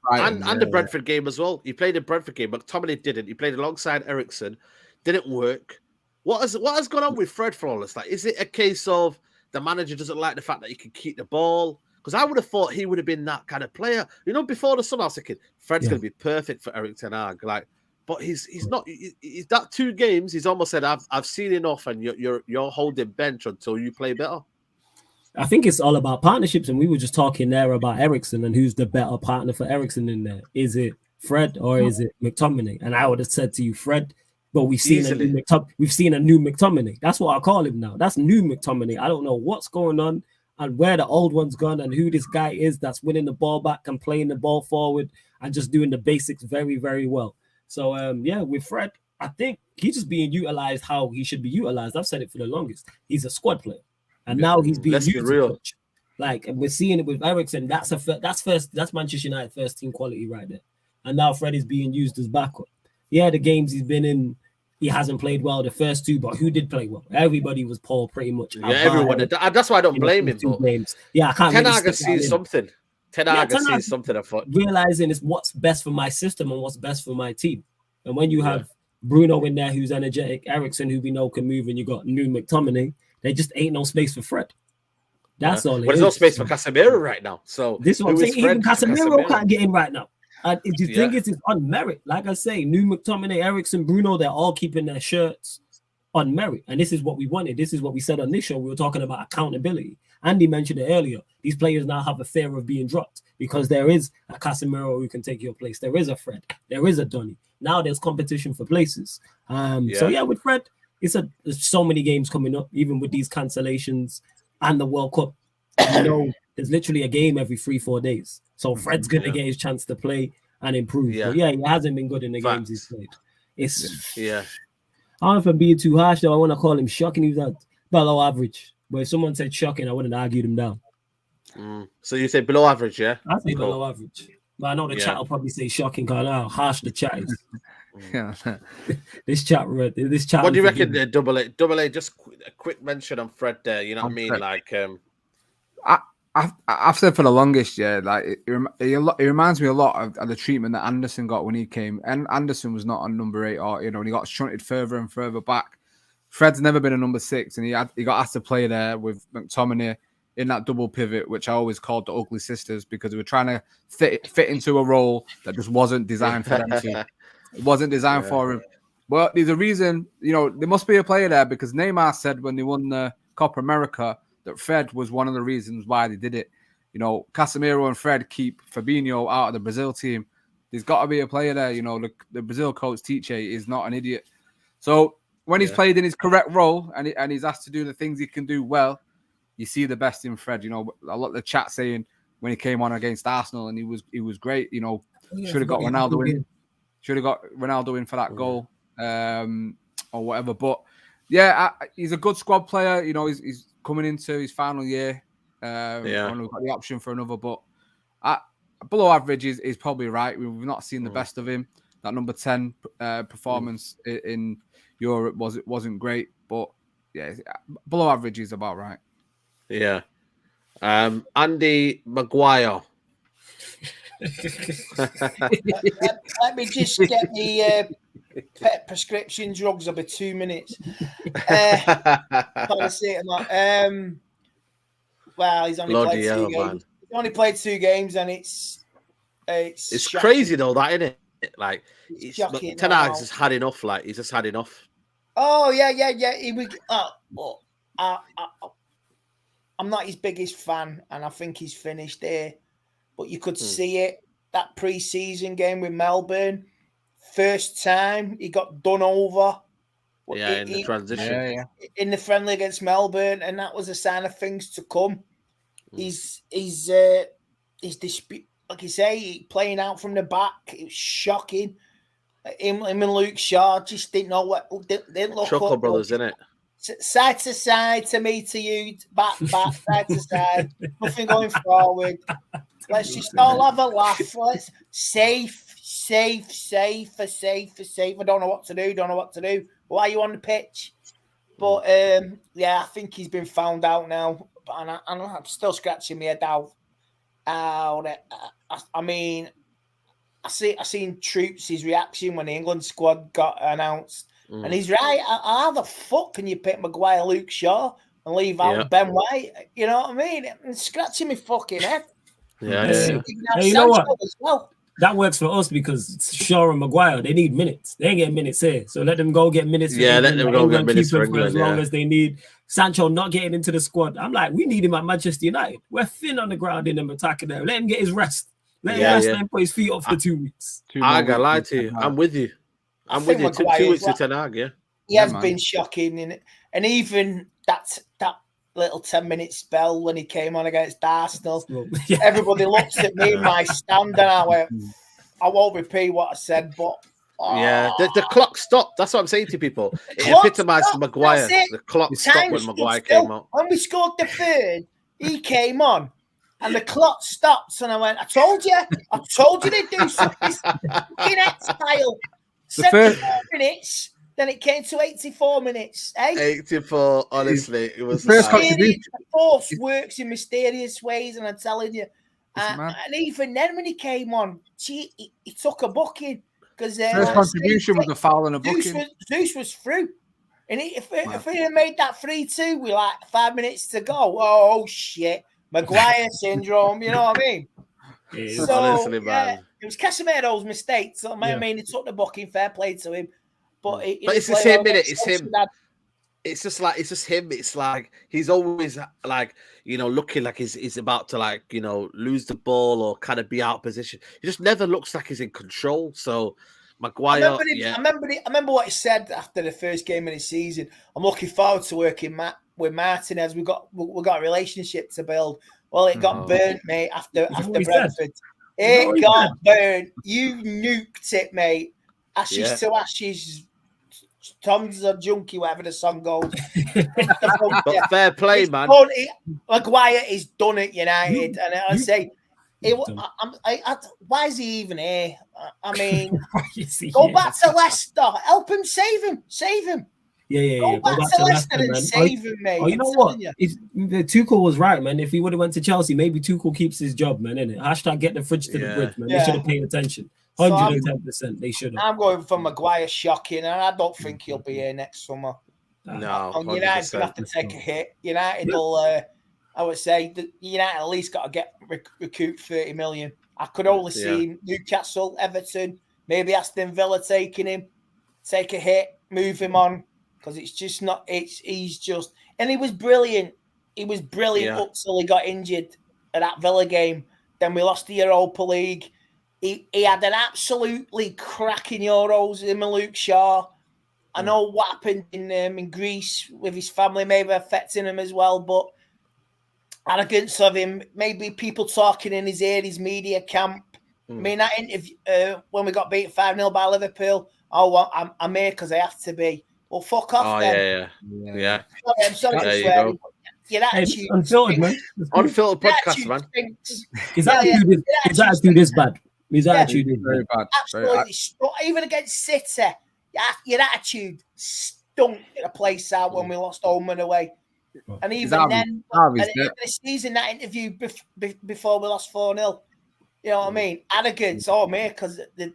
and the Brentford game as well. He played the Brentford game, but McTominay didn't. He played alongside Eriksen. Didn't work. What has gone on with Fred Flawless? Like, is it a case of the manager doesn't like the fact that he can keep the ball? Because I would have thought he would have been that kind of player. You know, before the summer, I was thinking Fred's going to be perfect for Erik ten Hag. Like, but he's not. He's that 2 games. He's almost said, "I've seen enough," and you're holding bench until you play better. I think it's all about partnerships, and we were just talking there about Eriksen and who's the better partner for Eriksen in there. Is it Fred or is it McTominay? And I would have said to you, Fred, but we've seen a new McTominay. That's what I call him now. That's new McTominay. I don't know what's going on and where the old one's gone and who this guy is that's winning the ball back and playing the ball forward and just doing the basics very, very well. So, with Fred, I think he's just being utilized how he should be utilized. I've said it for the longest. He's a squad player. And now he's being used real. Like, we're seeing it with Eriksen. That's Manchester United first team quality right there. And now Fred is being used as backup. Yeah, the games he's been in, he hasn't played well the first 2, but who did play well? Everybody was poor pretty much. Yeah, everyone. That's why I don't blame him. Games. Yeah, I can't. Ten Hag sees something. Ten Hag sees something. I thought realizing it's what's best for my system and what's best for my team. And when you have Bruno in there who's energetic, Eriksen who we know can move, and you got new McTominay, there just ain't no space for Fred. That's all. There's no space for Casemiro right now. So this is what I'm saying. Even Casemiro can't get in right now. And if you think it's on merit, like I say, new McTominay, Eriksen, Bruno, they're all keeping their shirts on merit. And this is what we wanted. This is what we said on this show. We were talking about accountability. Andy mentioned it earlier. These players now have a fear of being dropped because there is a Casemiro who can take your place. There is a Fred. There is a Donny. Now there's competition for places. So with Fred, there's so many games coming up, even with these cancellations and the World Cup. There's literally a game every 3-4 days. So Fred's going to get his chance to play and improve. Yeah. But he hasn't been good in the games he's played. I don't know if I'm being too harsh, though. I want to call him shocking. He was at below average. But if someone said shocking, I wouldn't argue him down. So you say below average, yeah? I say below average. But I know the chat will probably say shocking because I know how harsh the chat is. This chat. What do you reckon, Double A? Just a quick mention on Fred there. You know what I mean? Like, I've said for the longest, like it reminds me a lot of the treatment that Anderson got when he came. And Anderson was not on number 8, or and he got shunted further and further back. Fred's never been a number 6, and he got asked to play there with McTominay in that double pivot, which I always called the ugly sisters, because they were trying to fit into a role that just wasn't designed for them to. It wasn't designed for him. Well, there's a reason, there must be a player there, because Neymar said when they won the Copa America that Fred was one of the reasons why they did it. Casemiro and Fred keep Fabinho out of the Brazil team. There's got to be a player there. The Brazil coach Tite is not an idiot. So when he's played in his correct role and he's asked to do the things he can do well, you see the best in Fred. A lot of the chat saying when he came on against Arsenal and he was great. Should have got Ronaldo in. Should have got Ronaldo in for that goal, or whatever. But he's a good squad player. He's coming into his final year. And we've got the option for another. But below average is probably right. We've not seen the best of him. That number 10 performance in Europe wasn't great, but below average is about right. Yeah. Andy Maguire. Let me just get the pet prescription drugs. I'll be 2 minutes. Well, he's only played 2 games. Man. He's only played 2 games, and it's crazy though, that, isn't it? Like, Ten Hag's just had enough. Like, he's just had enough. Oh yeah. I'm not his biggest fan, and I think he's finished there. But you could see it, that pre-season game with Melbourne. First time he got done over. In the transition. In the friendly against Melbourne, and that was a sign of things to come. He's dispute, like you say, playing out from the back. It was shocking. Him and Luke Shaw just didn't know what. Didn't look Chuckle up. Brothers, isn't it? Side to side, to me, to you, back, side to side. Nothing going forward. Let's just all have a laugh. Let's safe. I don't know what to do. Why are you on the pitch? But I think he's been found out now, and I'm still scratching my head out. I mean, I seen Troops' reaction when the England squad got announced, and he's right. How the fuck can you pick Maguire, Luke Shaw, and leave out Ben White? You know what I mean? It's scratching my fucking head. Yeah. Hey, you know what? Well. That works for us because Shaw and Maguire, they need minutes. They ain't getting minutes here. So let them go get minutes. Yeah, let them go get minutes for England, as long as they need. Sancho not getting into the squad. I'm like, we need him at Manchester United. We're thin on the ground in them attacking there. Let him get his rest. Let him rest and put his feet up for 2 weeks. I gotta lie to you. I'm with you. I'm with you. 2 weeks to Ten Hag, yeah. He has been shocking in it. And even that little 10-minute spell when he came on against Arsenal. Everybody looks at me in my stand, and I went, I won't repeat what I said, but the clock stopped. That's what I'm saying to people. It epitomised Maguire. The clock stopped when Maguire came on. When we scored the third, he came on, and the clock stopped, and I went, I told you to do something. Fucking X-File. 74 minutes. Then it came to 84 minutes. 84, honestly. It was the force works in mysterious ways, and I'm telling you. And even then, when he came on, he took a booking. Because first contribution was a foul and a booking. Zeus was through. And if he had made that 3-2 with like 5 minutes to go, oh, shit. Maguire syndrome, you know what I mean? So, honestly, man. It was Casemiro's mistake. So, I mean, he took the booking, fair play to him. But it's the same minute. It's him. It's just him. It's like he's always like, looking like he's about to like, lose the ball or kind of be out of position. He just never looks like he's in control. So Maguire, I remember what he said after the first game of the season. I'm looking forward to working with Martinez. We got a relationship to build. Well, it got burnt, mate. After Brentford, it got burnt. You nuked it, mate. Ashes to ashes. Tom's a junkie, whatever the song goes. But fair play, man. Maguire is done at United, and I say, why is he even here? I mean, go back to Leicester, help him, save him. Yeah. Go back to Leicester and save him, mate. Oh, you know what? Tuchel was right, man. If he would have went to Chelsea, maybe Tuchel keeps his job, man. Innit? Hashtag get the fridge to the bridge, man. They should have paid attention. 110%, they should have. I'm going for Maguire shocking, and I don't think he'll be here next summer. No, United will have to take a hit. United will, I would say, United at least got to recoup 30 million. I could only see Newcastle, Everton, maybe Aston Villa taking him, take a hit, move him on, because it's just not. He's just, and he was brilliant. He was brilliant up till he got injured at that Villa game. Then we lost the Europa League. He had an absolutely cracking Euros, him and Luke Shaw. I know what happened in Greece with his family maybe affecting him as well, but arrogance of him, maybe people talking in his ear, his media camp. I mean, that interview when we got beat 5-0 by Liverpool, I'm here because I have to be. Well, fuck off then. Yeah. I'm sorry to swear. Your attitude Unfiltered, man. Unfiltered podcast, man. His attitude is bad. His attitude is very bad. Absolutely. Even against City, your attitude stunk the place out when we lost home and away. And even then, at the season, that interview before we lost 4-0, You know what I mean? Arrogance, oh mate, because the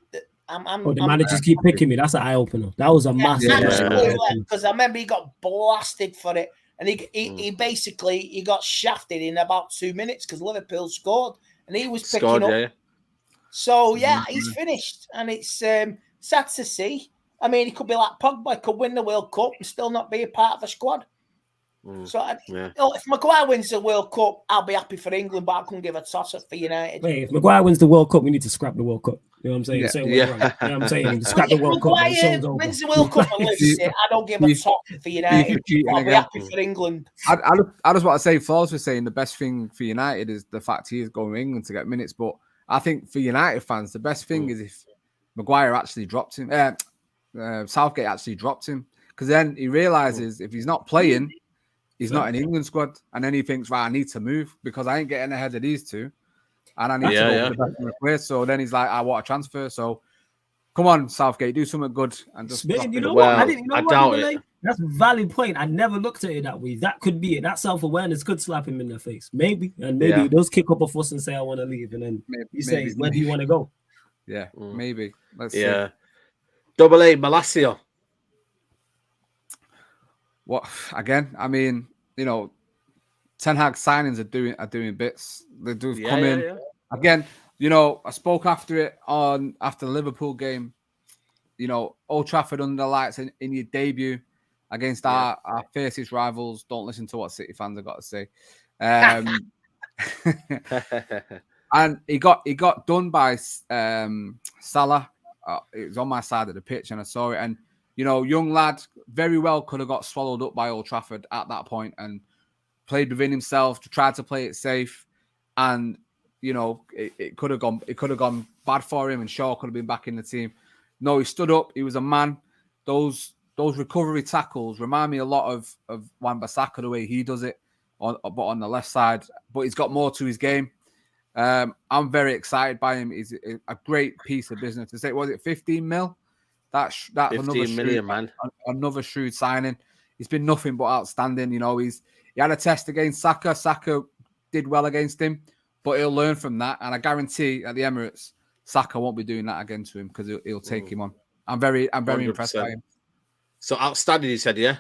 managers keep picking me. That's an eye opener. That was a massive because I remember he got blasted for it, and he basically got shafted in about 2 minutes because Liverpool scored, and he was picking up. Yeah. So he's finished, and it's sad to see. I mean, he could be like Pogba, he could win the World Cup and still not be a part of a squad. So, if Maguire wins the World Cup, I'll be happy for England, but I couldn't give a toss up for United. Wait, if Maguire wins the World Cup, we need to scrap the World Cup. You know what I'm saying? You know what I'm saying? Scrap the World Cup. Maguire wins the World Cup and lives it, I don't give a toss for United, but I'll be happy for England. I just want to say, Flores was saying the best thing for United is the fact he is going to England to get minutes, but I think for United fans, the best thing is if Maguire actually dropped him, Southgate actually dropped him, because then he realizes if he's not playing, he's not in the England squad, and then he thinks, right, I need to move because I ain't getting ahead of these two, and I need to go to the best place. So then he's like, I want a transfer. So come on, Southgate, do something good and just. You know what? I doubt it. That's a valid point. I never looked at it that way. That could be it. That self-awareness could slap him in the face, maybe, and maybe he does kick up a fuss and say, "I want to leave," and then he says, "Where do you want to go?" Yeah, maybe. Let's see. Double A, Malacia. What again? I mean, you know, Ten Hag signings are doing bits. They do come in again. You know, I spoke after the Liverpool game. You know, Old Trafford under the lights in your debut against our fiercest rivals. Don't listen to what City fans have got to say. And he got done by Salah. It was on my side of the pitch, and I saw it. And you know, young lad, very well could have got swallowed up by Old Trafford at that point and played within himself to try to play it safe. And you know, it could have gone bad for him, and Shaw could have been back in the team. No, he stood up. He was a man. Those recovery tackles remind me a lot of Wan-Bissaka, the way he does it, but on the left side. But he's got more to his game. I'm very excited by him. He's a great piece of business. To say, was it 15 mil? That's 15 million, man. Another shrewd signing. He's been nothing but outstanding. You know, he had a test against Saka. Saka did well against him, but he'll learn from that. And I guarantee at the Emirates, Saka won't be doing that again to him because he'll take him on. I'm very 100%. Impressed by him. So outstanding, you said, yeah?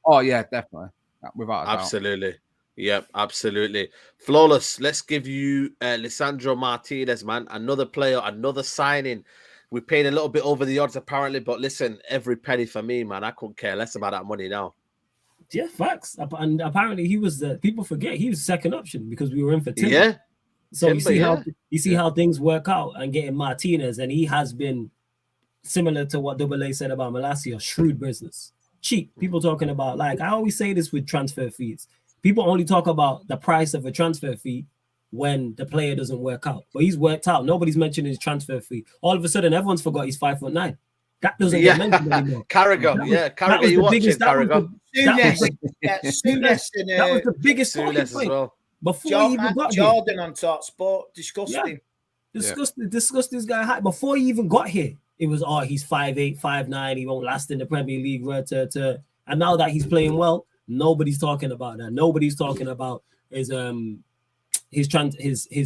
Oh yeah, definitely, without a doubt. Absolutely. Yep, absolutely. Flawless. Let's give you Lisandro Martinez, man. Another player, another signing. We paid a little bit over the odds apparently, but listen, every penny for me, man. I couldn't care less about that money now. Yeah, facts. And apparently he was people forget he was the second option because we were in for Timber. Yeah. So you see how things work out and getting Martinez, and he has been similar to what Double A said about Malacia, shrewd business. Cheap. People talking about, like I always say this with transfer fees. People only talk about the price of a transfer fee when the player doesn't work out. But he's worked out. Nobody's mentioning his transfer fee. All of a sudden, everyone's forgot he's 5'9". That doesn't get mentioned anymore. Carragher, Carragher, you watching Carragher? That was the biggest talking point. Well. Before he even got Jordan on Talk Sport, disgusting. Discussed this guy high. Before he even got here, it was, he's 5'8", 5'9", he won't last in the Premier League. And now that he's playing well, nobody's talking about that. Nobody's talking about his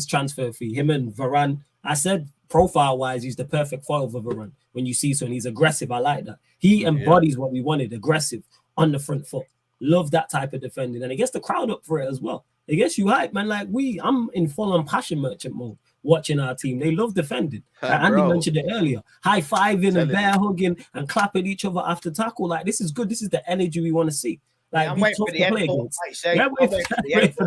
transfer fee. Him and Varane, I said profile-wise, he's the perfect foil for Varane. When you see he's aggressive. I like that. He embodies what we wanted, aggressive, on the front foot. Love that type of defending. And it gets the crowd up for it as well. It gets you hype, man. Like I'm in full-on passion merchant mode watching our team. They love defending. Andy mentioned it earlier. High-fiving and bear hugging and clapping each other after tackle. Like, this is good. This is the energy we want to see. Like, I'm waiting for the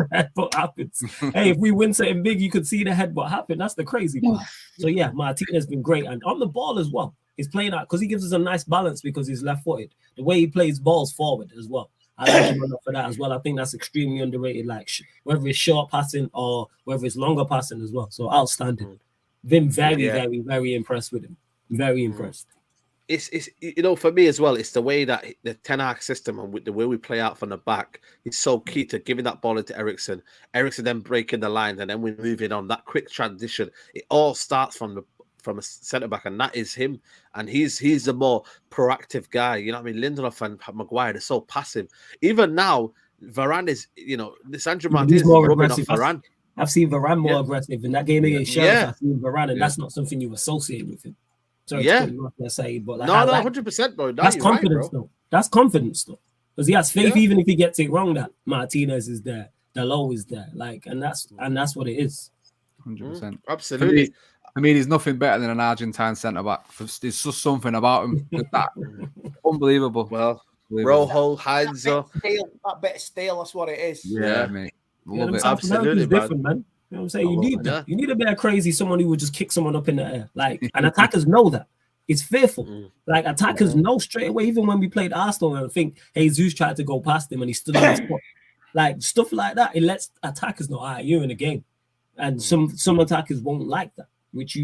headbutt happens. Hey, if we win something big, you could see the headbutt happen. That's the crazy part. So yeah, Martinez has been great, and on the ball as well. He's playing out because he gives us a nice balance because he's left-footed. The way he plays balls forward as well. I like him enough for that as well. I think that's extremely underrated. Like whether it's short passing or whether it's longer passing as well. So outstanding. Been very, very impressed with him. Very impressed. It's for me as well, it's the way that the Ten Hag system and with the way we play out from the back is so key to giving that ball into Eriksen then breaking the lines, and then we're moving on. That quick transition, it all starts from a centre back, and that is him. And he's the more proactive guy. You know what I mean? Lindelof and Maguire, they're so passive. Even now, Varane is, Lisandro Martinez is rubbing off Varane. I've seen Varane more aggressive in that game against Sheriff. I've seen Varane, and that's not something you associate with him. Sorry to cut you off there, Saeed, but like, 100%, bro. That's confidence, though. That's confidence, though, because he has faith, even if he gets it wrong. That Martinez is there, Dalot is there, like, and that's what it is. 100%, absolutely. I mean, he's nothing better than an Argentine centre back. There's just something about him that unbelievable. Well, Rojo, Heinzer, that bit of steel. That's what it is. Yeah, mate. Love it. Absolutely, different, man. You know what I'm saying? You need that. You need a bit of crazy, someone who would just kick someone up in the air. Like, and attackers know that. It's fearful. Like, attackers know straight away, even when we played Arsenal, and I think Jesus tried to go past him and he stood on his foot. Like, stuff like that, it lets attackers know, you're in the game. And some attackers won't like that, which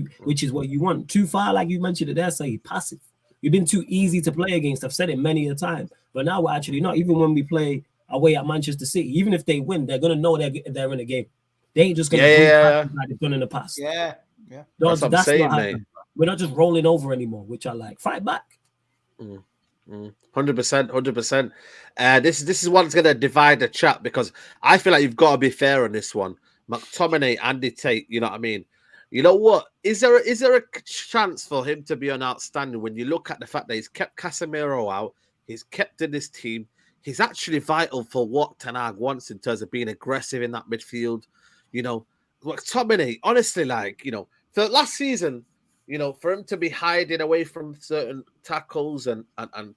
is what you want. Too far, like you mentioned it there, say passive. You've been too easy to play against. I've said it many a time, but now we're actually not. Even when we play away at Manchester City, even if they win, they're gonna know they're in a game. They ain't just gonna like they've done in the past. Yeah. That's what I'm saying, mate. We're not just rolling over anymore, which I like. Fight back. 100%. This is what's gonna divide the chat, because I feel like you've got to be fair on this one. McTominay, Andy Tate, you know what I mean? You know what? Is there a chance for him to be an outstanding when you look at the fact that he's kept Casemiro out, he's kept in his team, he's actually vital for what Ten Hag wants in terms of being aggressive in that midfield. You know, McTominay, honestly, like, you know, for last season, you know, for him to be hiding away from certain tackles and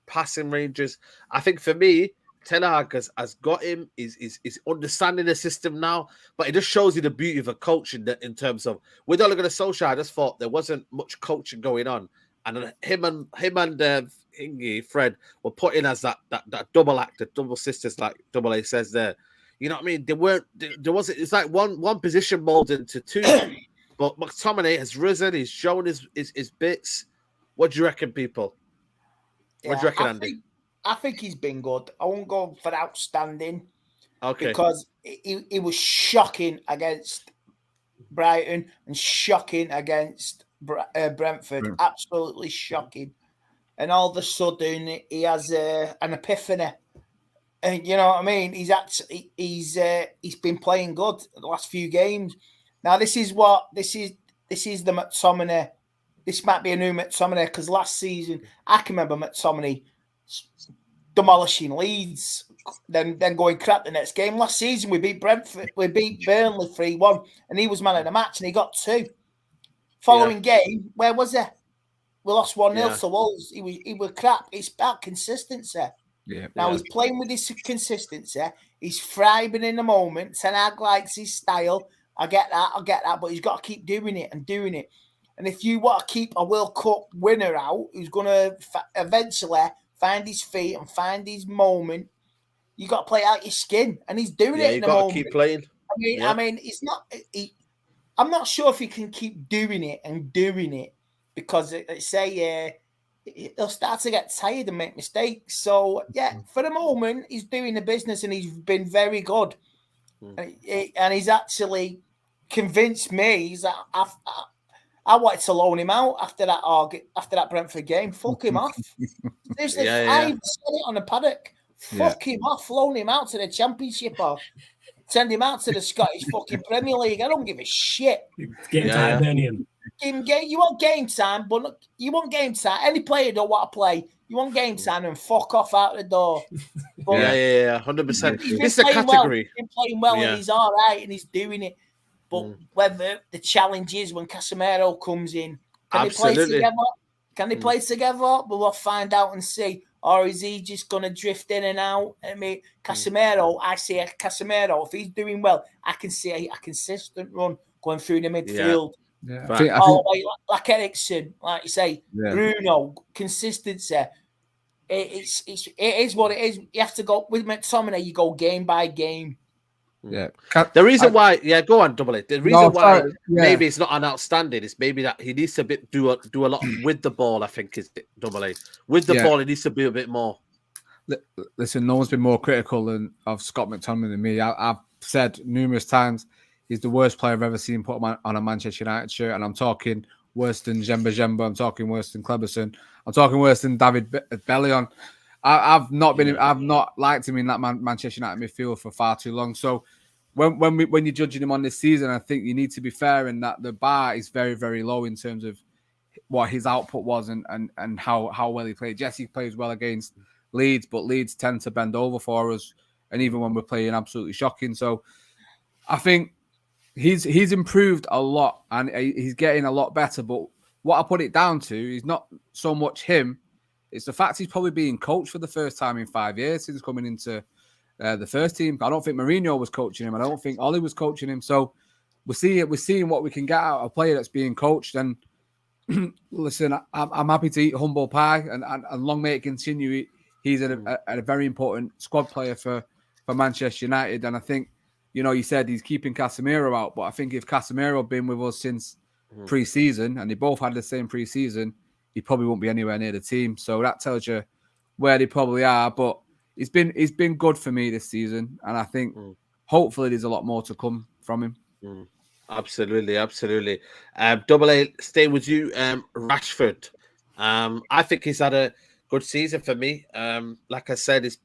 passing ranges, I think for me, Ten Hag has got him, is understanding the system now, but it just shows you the beauty of a coach in terms of, with Ole Gunnar Solskjaer, I just thought there wasn't much coaching going on, and him and Hingy, Fred, were put in as that double act, the double sisters, like Double A says there. You know what I mean? There wasn't. It's like one position molded into two, but McTominay has risen. He's shown his bits. What do you reckon, people? What do you reckon, Andy? I think he's been good. I won't go for outstanding. Okay. Because he was shocking against Brighton and shocking against Brentford. Absolutely shocking. And all of a sudden, he has an epiphany. And you know what I mean? He's been playing good the last few games. Now, this is the McTominay. This might be a new McTominay, because last season, I can remember McTominay demolishing Leeds, then going crap the next game. Last season, we beat Burnley 3-1, and he was man of the match, and he got 2. Following game, where was he? We lost 1-0 to Wolves. He was crap. It's about consistency. Now he's playing with his consistency. He's thriving in the moment. Ten Hag likes his style. I get that, but he's got to keep doing it. And if you want to keep a World Cup winner out, who's going to eventually find his feet and find his moment, you got to play out your skin, and he's doing it in the moment. Keep playing. I mean, it's not. I'm not sure if he can keep doing it because he'll start to get tired and make mistakes. So for the moment, he's doing the business, and he's been very good, and he's actually convinced me. I wanted to loan him out after that Brentford game. Fuck him off. Seriously, I even said it on the paddock. Fuck him off. Loan him out to the Championship or send him out to the Scottish fucking Premier League. I don't give a shit. Game time, you want game time, but you want game time. Any player don't want to play. You want game time and fuck off out the door. But 100%. It's a category. He's been playing well, and he's all right, and he's doing it. But whether the challenge is when Casemiro comes in, can they play together? Can they play together? We'll find out and see. Or is he just going to drift in and out? I mean, Casemiro, I see a Casemiro. If he's doing well, I can see a consistent run going through the midfield. I think, like Eriksen, like you say, Bruno, consistency. It is what it is. You have to go with McTominay. You go game by game. Yeah. The reason why, go on, Double A. The reason why maybe it's not an outstanding is maybe that he needs to do a lot with the ball. I think is Double A. With the ball, he needs to be a bit more. Listen, no one's been more critical of Scott McTominay than me. I've said numerous times he's the worst player I've ever seen put on a Manchester United shirt, and I'm talking worse than Jemba. I'm talking worse than Cleberson. I'm talking worse than David Bellion. I've not liked him in that Manchester United midfield for far too long. So when you're judging him on this season, I think you need to be fair in that the bar is very, very low in terms of what his output was and how well he played. Yes, he plays well against Leeds, but Leeds tend to bend over for us, and even when we're playing absolutely shocking. So I think he's improved a lot and he's getting a lot better. But what I put it down to is not so much him, it's the fact he's probably being coached for the first time in 5 years since coming into the first team. I don't think Mourinho was coaching him. I don't think Ollie was coaching him. So we're seeing what we can get out of a player that's being coached. And listen, I'm happy to eat humble pie, and long may it continue. He's a very important squad player for Manchester United. And I think, you said he's keeping Casemiro out, but I think if Casemiro had been with us since pre-season and they both had the same pre-season, he probably won't be anywhere near the team. So that tells you where they probably are. But it's been good for me this season, and I think hopefully there's a lot more to come from him. Absolutely. Double A, stay with you. Rashford. I think he's had a good season for me. Like I said, he's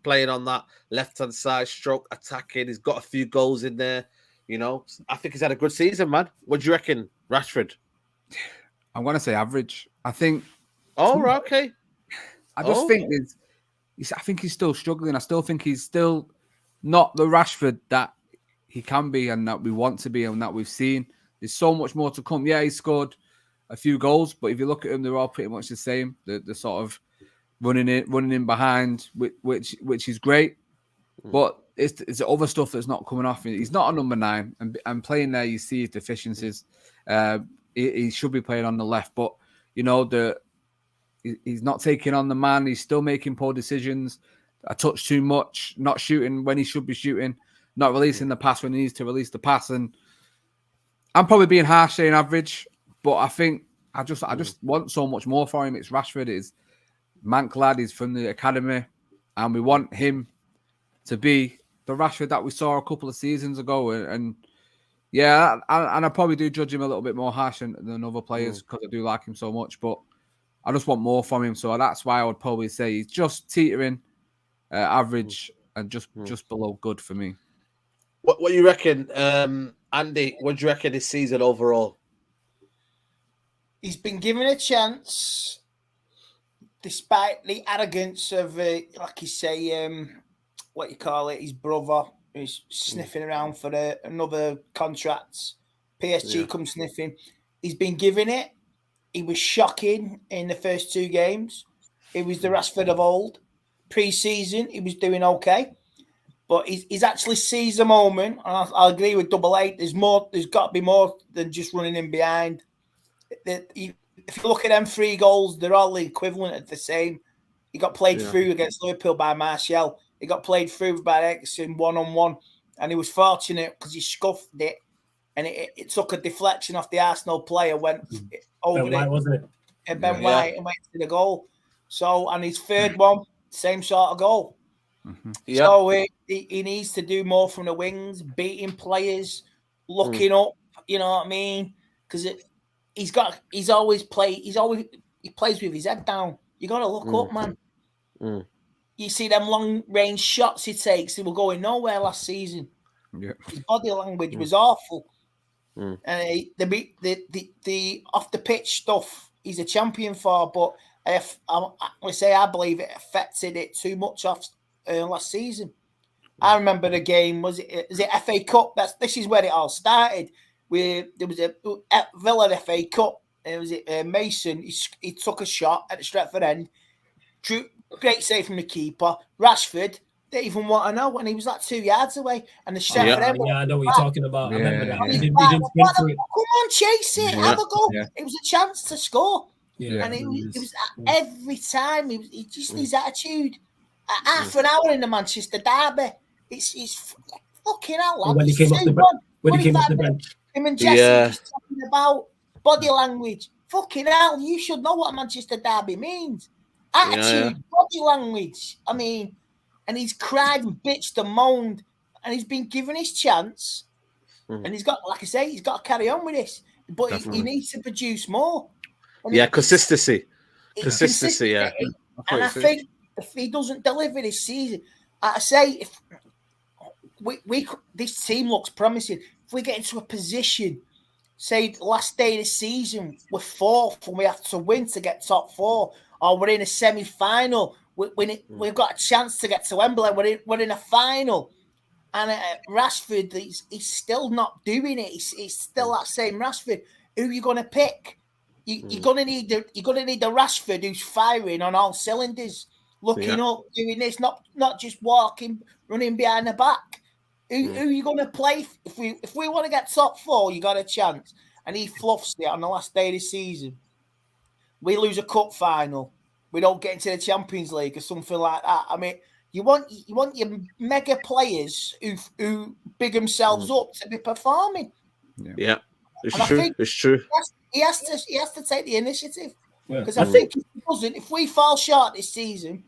playing on that left-hand side, stroke attacking. He's got a few goals in there. I think he's had a good season, man. What do you reckon, Rashford? I'm going to say average. I think. Oh, right, okay. I just think I think he's still struggling. I still think he's still not the Rashford that he can be and that we want to be and that we've seen. There's so much more to come. Yeah, he scored a few goals, but if you look at him, they're all pretty much the same. The sort of running in behind, which is great. But it's the other stuff that's not coming off. He's not a number 9, and playing there, you see his deficiencies. He should be playing on the left, but he's not taking on the man. He's still making poor decisions. A touch too much, not shooting when he should be shooting, not releasing the pass when he needs to release the pass. And I'm probably being harsh saying average, but I think I just want so much more for him. It's Rashford, it's Mank lad, he's from the academy, and we want him to be the Rashford that we saw a couple of seasons ago. And yeah, and I probably do judge him a little bit more harsh than other players because I do like him so much, but I just want more from him. So that's why I would probably say he's just teetering average and just below good for me. What you reckon, Andy? What do you reckon this season overall? He's been given a chance, despite the arrogance of, like you say, what you call it, his brother, who's sniffing around for another contract. PSG come sniffing. He's been given it. He was shocking in the first 2 games. It was the Rashford of old. Pre-season, he was doing okay. But he's actually seized the moment. And I agree with Double A. There's got to be more than just running in behind. If you look at them 3 goals, they're all the equivalent of the same. He got played through against Liverpool by Martial. He got played through by Eriksen 1-on-1. And he was fortunate because he scuffed it. And it took a deflection off the Arsenal player, went over Ben White, wasn't it? And Ben White and went to the goal. So, and his third one, same sort of goal. Yeah. So he needs to do more from the wings, beating players, looking up. You know what I mean? Because he plays with his head down. You got to look up, man. You see them long range shots he takes. They were going nowhere last season. Yeah. His body language was awful. The off the pitch stuff he's a champion for, but I believe it affected it too much off last season. I remember the game, was it FA Cup? This is where it all started. There was a Villa FA Cup. It was Mason. He took a shot at the Stretford end. Great save from the keeper. Rashford didn't even want to know, and he was like 2 yards away. And the Stretford end. Yeah, I know what you're talking about. I remember that. He didn't come on, chase it. Have a go. Yeah. It was a chance to score. Yeah, and it was every time. He just his attitude. Half an hour in the Manchester derby. It's fucking out. When he came off the bench. Him and Jesse just talking about body language. Fucking hell, you should know what a Manchester derby means. Attitude, body language. I mean, and he's cried and bitched and moaned, and he's been given his chance. And he's got, like I say, he's got to carry on with this. But he needs to produce more. And consistency. Consistency, yeah. And I think if he doesn't deliver this season, I say, this team looks promising. If we get into a position, say the last day of the season, we're fourth and we have to win to get top 4, or we're in a semi-final, we've got a chance to get to Wembley. We're in a final, and Rashford, he's still not doing it. He's still that same Rashford. Who are you going to pick? You're gonna need the Rashford who's firing on all cylinders, looking up, doing this, not just walking, running behind the back. Who are you gonna play? If we want to get top 4, you got a chance. And he fluffs it on the last day of the season. We lose a cup final. We don't get into the Champions League or something like that. I mean, you want your mega players who big themselves up to be performing. Yeah. It's true. He has to take the initiative, because I think if he doesn't, if we fall short this season,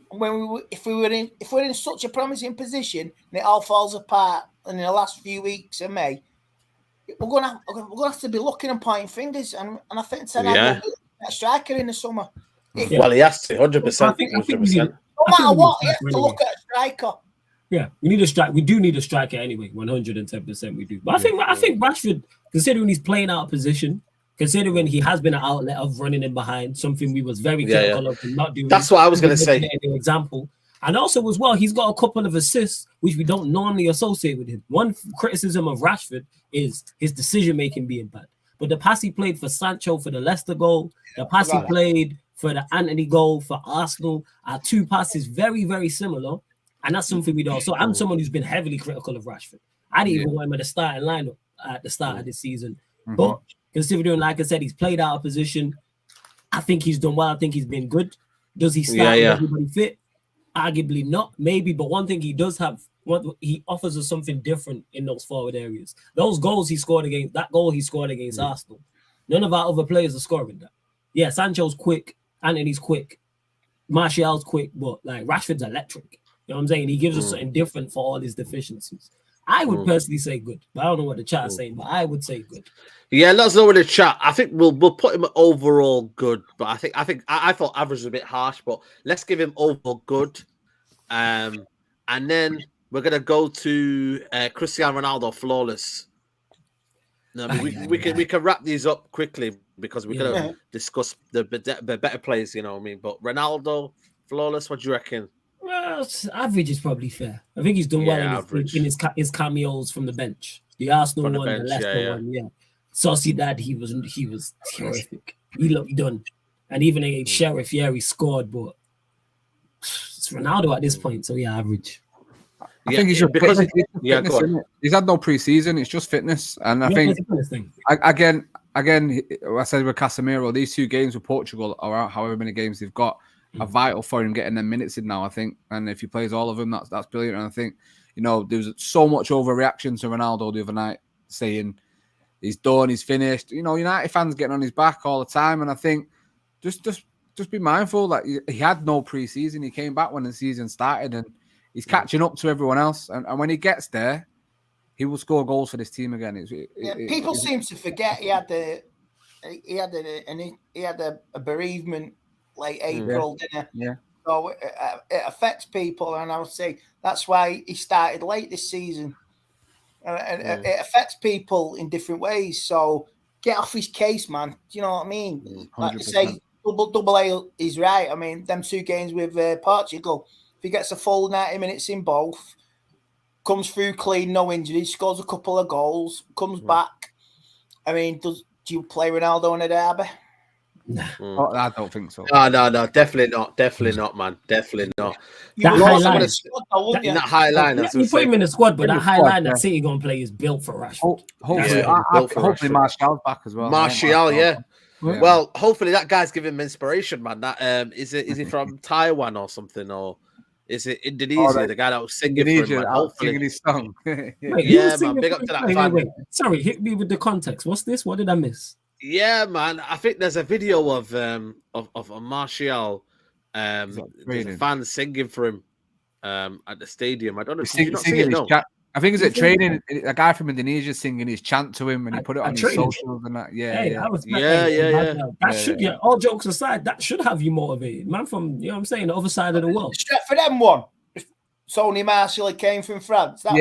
if we're in such a promising position and it all falls apart in the last few weeks of May, we're gonna have to be looking and pointing fingers, and I think Ten Hag will be a striker in the summer. Well, he has to 100%. 100%. No matter what, he has to look at a striker. Yeah, we need a strike. We do need a striker anyway. 110%, we do. But I think Rashford, considering he's playing out of position, considering he has been an outlet of running in behind, something we was very critical of him not doing. That's what I was going to say. An example, and also as well, he's got a couple of assists which we don't normally associate with him. One criticism of Rashford is his decision making being bad. But the pass he played for Sancho for the Leicester goal, the pass he played for the Antony goal for Arsenal, are 2 passes very, very similar. And that's something we don't. So I'm someone who's been heavily critical of Rashford. I didn't even want him at the starting lineup at the start of the season. But considering, like I said, he's played out of position, I think he's done well. I think he's been good. Does he start with everybody fit? Arguably not, maybe. But one thing he does have, he offers us something different in those forward areas. Those goals he scored against Arsenal, none of our other players are scoring that. Yeah, Sancho's quick, Antony's quick, Martial's quick, but like Rashford's electric. You know what I'm saying? He gives us something different for all his deficiencies. I would personally say good, but I don't know what the chat is saying, but I would say good. Yeah, let us know in the chat. I think we'll put him at overall good, but I thought average was a bit harsh, but let's give him overall good. And then we're gonna go to Cristiano Ronaldo flawless. No, I mean, we can wrap these up quickly because we're gonna discuss the better players, you know what I mean? But Ronaldo flawless, what do you reckon? Well, average is probably fair. I think he's done well in his cameos from the bench. The Arsenal one, the Leicester one, Sociedad, he was terrific. He looked done. And even against Sheriff, he scored, but it's Ronaldo at this point, so average. I think he's just because fitness, he's had no preseason. It's just fitness, and I think again, I said with Casemiro, these 2 games with Portugal, or however many games they've got, are vital for him getting them minutes in now, I think. And if he plays all of them, that's brilliant. And I think, there was so much overreaction to Ronaldo the other night, saying he's done, he's finished. United fans getting on his back all the time. And I think just be mindful that he had no preseason. He came back when the season started, and he's catching up to everyone else. And when he gets there, he will score goals for this team again. People seem to forget he had a bereavement late April, didn't it? So it affects people, and I would say that's why he started late this season. It affects people in different ways. So get off his case, man. Do you know what I mean? 100%. Like you say, double A is right. I mean, them 2 games with Portugal, if he gets a full 90 minutes in both, comes through clean, no injuries, scores a couple of goals, comes back. I mean, do you play Ronaldo in a derby? No, I don't think so. No, definitely not, man. Definitely not. That high line. You put him in the squad, but that high line that City gonna play is built for Rashford. Hopefully Martial's back as well. Martial, yeah. Well, hopefully that guy's giving him inspiration, man. That is he from Taiwan or something, or is it Indonesia? The guy that was singing for him, man. Singing his song. Man, big up to that fan. Wait. Sorry, hit me with the context. What's this? What did I miss? Yeah, man. I think there's a video of a Martial, there's a fan singing for him at the stadium. I don't know if you not see it. No. I think it's training. A guy from Indonesia singing his chant to him, and he put it on his socials and that. That should get, all jokes aside, that should have you motivated, man. From, you know what I'm saying, the other side of the world. Straight for them one. Sony Marshall came from France. That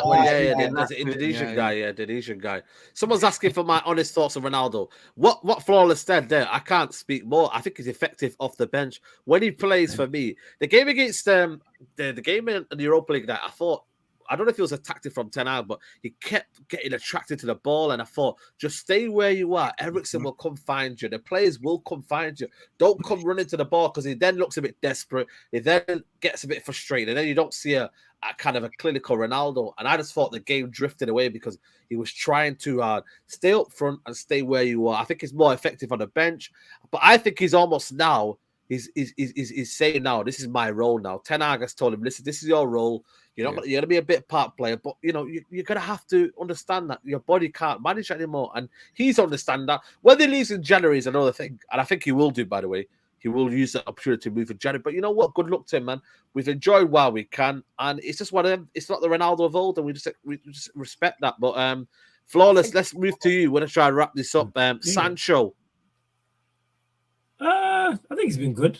one. There's an Indonesian guy. Indonesian guy. Someone's asking for my honest thoughts on Ronaldo. What Flawless said there, I can't speak more. I think he's effective off the bench when he plays. For me, the game against the game in the Europa League night, I don't know if it was a tactic from Ten Hag, but he kept getting attracted to the ball. And I thought, just stay where you are. Eriksen will come find you. The players will come find you. Don't come running to the ball, because he then looks a bit desperate. He then gets a bit frustrated. And then you don't see a kind of a clinical Ronaldo. And I just thought the game drifted away because he was trying too hard. Stay up front and stay where you are. I think he's more effective on the bench. But I think he's almost now, he's saying now, this is my role now. Ten Hag has told him, listen, this is your role. You're going to be a bit part player, but you're going to have to understand that your body can't manage anymore. And he's understand that. Whether he leaves in January is another thing. And I think he will do, by the way. He will use that opportunity to move in January. But you know what? Good luck to him, man. We've enjoyed while we can. And it's just one of them. It's not the Ronaldo of old, and we just respect that. But Flawless, let's move to you. We're going to try and wrap this up. Sancho. I think he's been good.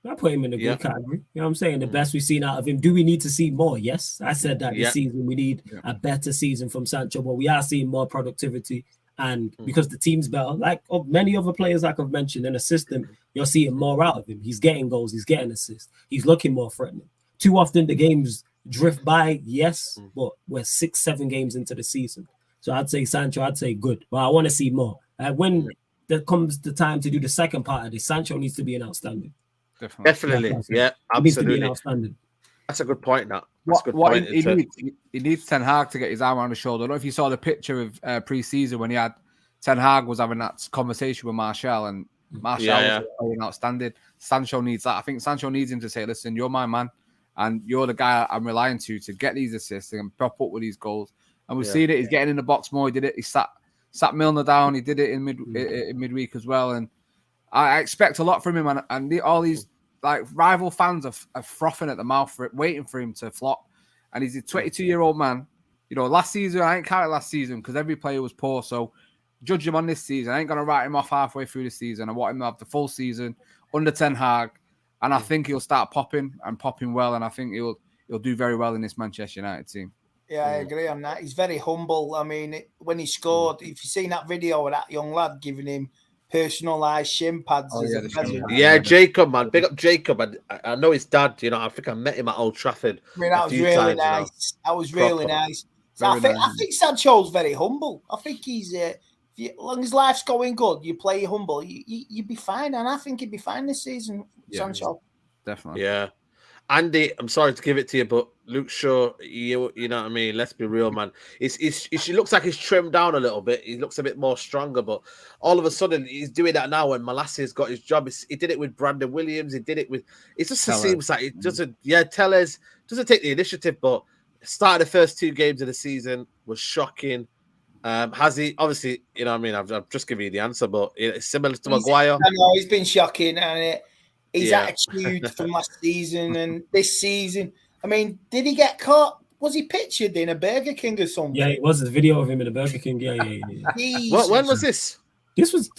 I put him in a good category. You know what I'm saying? The best we've seen out of him. Do we need to see more? Yes. I said that this season we need a better season from Sancho, but we are seeing more productivity. And because the team's better, like many other players like I've mentioned in a system, you're seeing more out of him. He's getting goals, he's getting assists, he's looking more threatening. Too often the games drift by, yes, but we're 6-7 games into the season. So I'd say Sancho, I'd say good, but I want to see more. When there comes the time to do the second part of this, Sancho needs to be an outstanding. Definitely. Yeah, absolutely. That's a good point. He needs Ten Hag to get his arm around the shoulder. I don't know if you saw the picture of pre-season when he had Ten Hag was having that conversation with Martial, and Martial was playing outstanding. Sancho needs that. I think Sancho needs him to say, listen, you're my man, and you're the guy I'm relying to get these assists and prop up with these goals. And we've seen it. He's getting in the box more. He did it. He sat Milner down. He did it in midweek as well. And I expect a lot from him. And all these like rival fans are frothing at the mouth for it, waiting for him to flop. And he's a 22-year-old man. You know, last season, I ain't counted last season because every player was poor. So judge him on this season. I ain't going to write him off halfway through the season. I want him to have the full season under Ten Hag. And I think he'll start popping well. And I think he'll do very well in this Manchester United team. Yeah, I agree on that. He's very humble. I mean, when he scored, if you've seen that video of that young lad giving him personalised shin pads as a present. Yeah, Jacob, man. Big up Jacob. And I know his dad, you know, I think I met him at Old Trafford. I mean, that was really nice. You know? That was really nice. So I think Sancho's very humble. I think he's, as long as life's going good, you play humble, you'd be fine. And I think he'd be fine this season, Sancho. Definitely. Yeah. Andy, I'm sorry to give it to you, but Luke Shaw, you know what I mean? Let's be real, man. He looks like he's trimmed down a little bit. He looks a bit more stronger, but all of a sudden he's doing that now when Malassia's got his job. He did it with Brandon Williams. He did it with... It just seems like it doesn't... Yeah, Tellez doesn't take the initiative, but started the first 2 games of the season was shocking. Has he... Obviously, you know what I mean? I've just given you the answer, but it's similar to Maguire. I know, he's been shocking, and his attitude from last season and this season. I mean, did he get caught? Was he pictured in a Burger King or something? Yeah, it was a video of him in a Burger King. Yeah. When was this? This was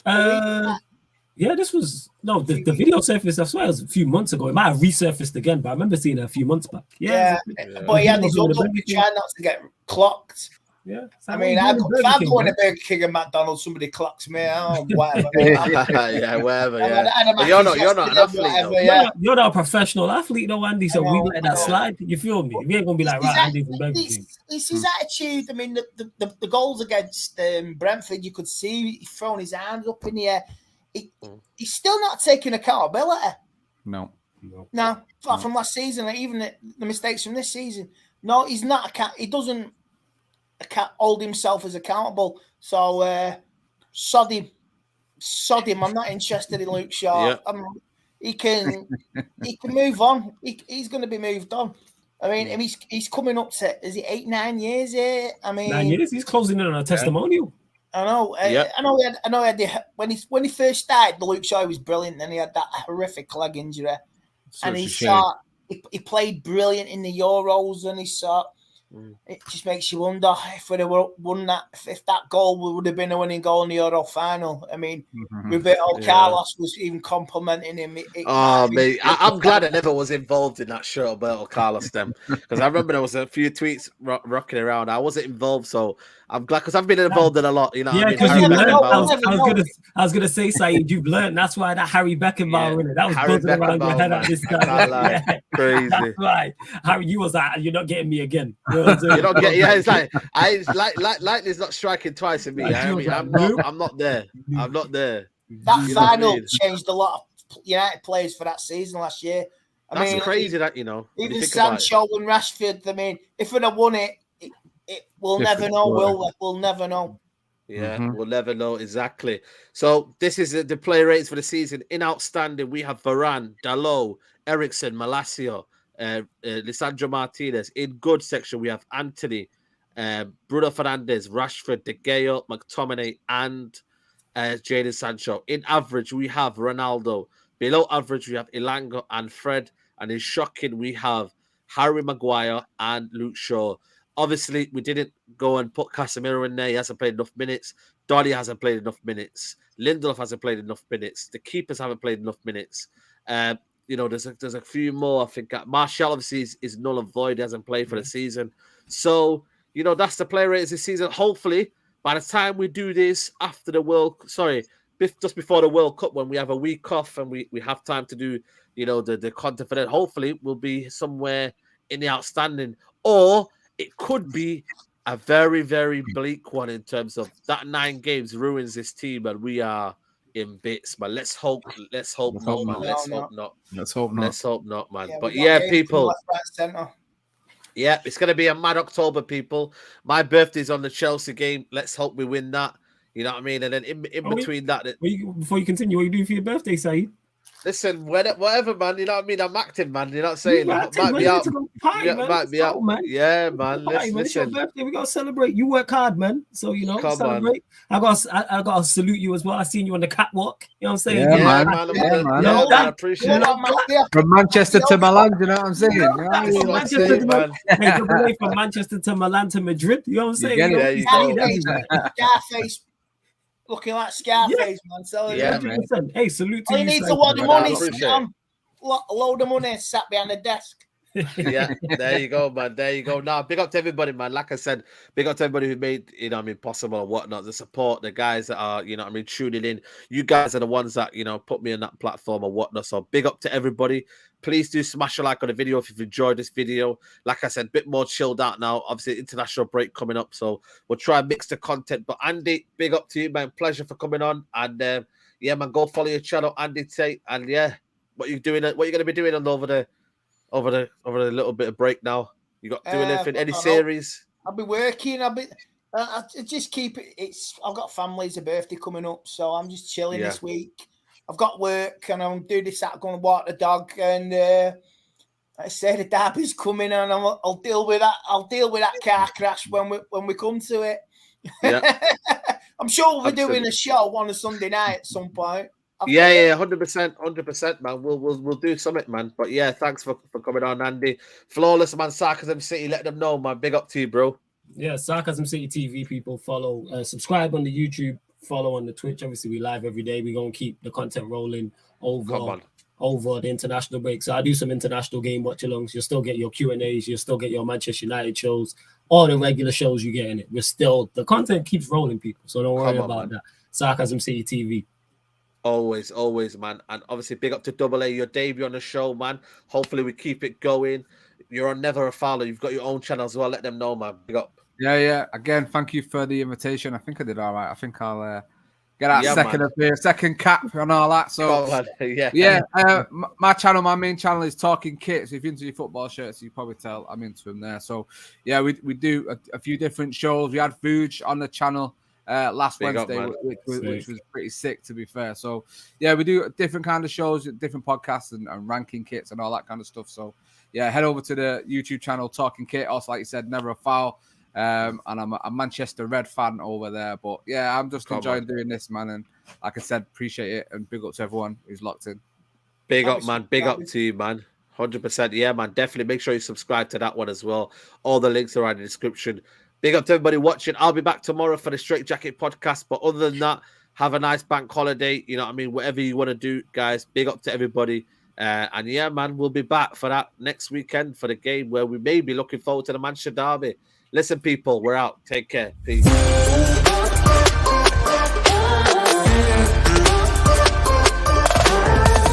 this was the video surfaced. I swear it was a few months ago. It might have resurfaced again, but I remember seeing it a few months back. Yeah. But he had his own trying not to get clocked. Yeah, I mean, if I'm going to Burger King and McDonald's, somebody clocks me. Whatever. Whatever. But you're not an athlete. You're not a professional athlete, though, Andy. So we let that slide. You feel me? We ain't gonna be like Andy from Burger King. It's his attitude. I mean, the goals against Brentford, you could see he's throwing his hands up in the air. He's still not taking accountability. No. From last season, even the mistakes from this season. No, he's not. He doesn't hold himself as accountable. So sod him. I'm not interested in Luke Shaw. He can move on. He's going to be moved on. I mean, he's coming up to 8-9 years here. I mean, 9 years. He's closing in on a testimonial. I know. I know. He had when he first started, the Luke Shaw was brilliant. Then he had that horrific leg injury, and he played brilliant in the Euros, and he saw. It just makes you wonder if we'd have won that, if that goal would have been a winning goal in the Euro final. I mean, Roberto Carlos was even complimenting him. Mate, I'm glad I never was involved in that shit, Roberto Carlos them, because I remember there was a few tweets rocking around. I wasn't involved, so I'm glad, because I've been involved in a lot. You know, yeah, because you learned. I was gonna say, Saeed, you've learned. That's why that Harry Beckenbauer in it. That was buzzing around your head at this time. Crazy. That's right. Harry, you was like, you're not getting me again. You know you're not getting. Yeah, it's like lightning's not striking twice in me. I'm not there. I'm not there. That final changed a lot of United players for that season last year. I mean, crazy that even Sancho and Rashford. I mean, if we'd have won it, we'll never know. We'll never know. Yeah, we'll never know exactly. So this is the player rates for the season. In outstanding, we have Varane, Dalot, Eriksen, Malacio, Lisandro Martinez. In good section, we have Anthony, Bruno Fernandes, Rashford, De Gea, McTominay, and Jadon Sancho. In average, we have Ronaldo. Below average, we have Elanga and Fred. And in shocking, we have Harry Maguire and Luke Shaw. Obviously, we didn't go and put Casemiro in there. He hasn't played enough minutes. Donny hasn't played enough minutes. Lindelof hasn't played enough minutes. The keepers haven't played enough minutes. There's a few more. I think Martial obviously is null and void. He hasn't played for the season. So, that's the player ratings this season. Hopefully, by the time we do this after just before the World Cup, when we have a week off and we have time to do, the content for that, hopefully we'll be somewhere in the outstanding. Or it could be a very, very bleak one in terms of that 9 games ruins this team and we are in bits, man. Let's hope not, man. Let's hope not, man. But people. Yeah, it's going to be a mad October, people. My birthday's on the Chelsea game. Let's hope we win that. You know what I mean? And then in between that... Before you continue, what are you doing for your birthday, Saeed? Listen, whatever, man. You know what I mean? I'm acting, man. You're not saying that. Might be out. Might be out. Yeah, man. Listen. It's your birthday. We got to celebrate. You work hard, man. So, celebrate. I got to salute you as well. I seen you on the catwalk. You know what I'm saying? Yeah, man. I appreciate it. From Manchester to Milan, you know what I'm saying? From Manchester to Milan to Madrid. You know what I'm saying? Scarface. Looking like Scarface, man. So man. Hey, salute to you. He needs a lot of money. A load of money sat behind the desk. Yeah, there you go, man. There you go. Now, big up to everybody, man. Like I said, big up to everybody who made, possible and whatnot. The support, the guys that are, tuning in. You guys are the ones that, put me on that platform or whatnot. So big up to everybody. Please do smash a like on the video if you've enjoyed this video. Like I said, a bit more chilled out now. Obviously, international break coming up, so we'll try and mix the content. But Andy, big up to you, man. Pleasure for coming on. And man, go follow your channel, Andy Tate. And what you going to be doing over the little bit of break now? You got doing anything? Any series? I'll be working. I just keep it. I've got family's birthday coming up, so I'm just chilling this week. I've got work and I'm doing this. I'm going to walk the dog, and I say the derby's coming, and I'll deal with that. I'll deal with that car crash when we come to it. Yeah. I'm sure we'll be doing a show on a Sunday night at some point. 100%, man. We'll do something, man. But thanks for coming on, Andy. Flawless, man. Sarcasm City, let them know, man. Big up to you, bro. Yeah, Sarcasm City TV people, follow, subscribe on the YouTube, follow on the Twitch. Obviously, we live every day. We're gonna keep the content rolling over the international break. So I do some international game watch alongs. You'll still get your Q&As, you'll still get your Manchester United shows, all the regular shows you get in it. The content keeps rolling, people. So don't worry about that. Sarcasm City TV. Always, man. And obviously, big up to Double A, your debut on the show, man. Hopefully, we keep it going. You're on Never a Fowler. You've got your own channel as well. Let them know, man. Big up. Yeah. Again, thank you for the invitation. I think I did all right. I think I'll get that second cap and all that. So, my channel, my main channel is Talking Kit. So if you're into your football shirts, you can probably tell I'm into them there. So, we do a few different shows. We had Vuj on the channel last Wednesday, which was pretty sick, to be fair. So, we do different kind of shows, different podcasts and ranking kits and all that kind of stuff. So, head over to the YouTube channel, Talking Kit. Also, like you said, Never a Foul. And I'm a Manchester Red fan over there. But, I'm just enjoying doing this, man. And like I said, appreciate it. And big up to everyone who's locked in. Big up, man. Big up to you, man. 100%. Yeah, man. Definitely make sure you subscribe to that one as well. All the links are in the description. Big up to everybody watching. I'll be back tomorrow for the Straight Jacket podcast. But other than that, have a nice bank holiday. You know what I mean? Whatever you want to do, guys. Big up to everybody. And yeah, man, we'll be back for that next weekend for the game where we may be looking forward to the Manchester derby. Listen, people, we're out. Take care. Peace.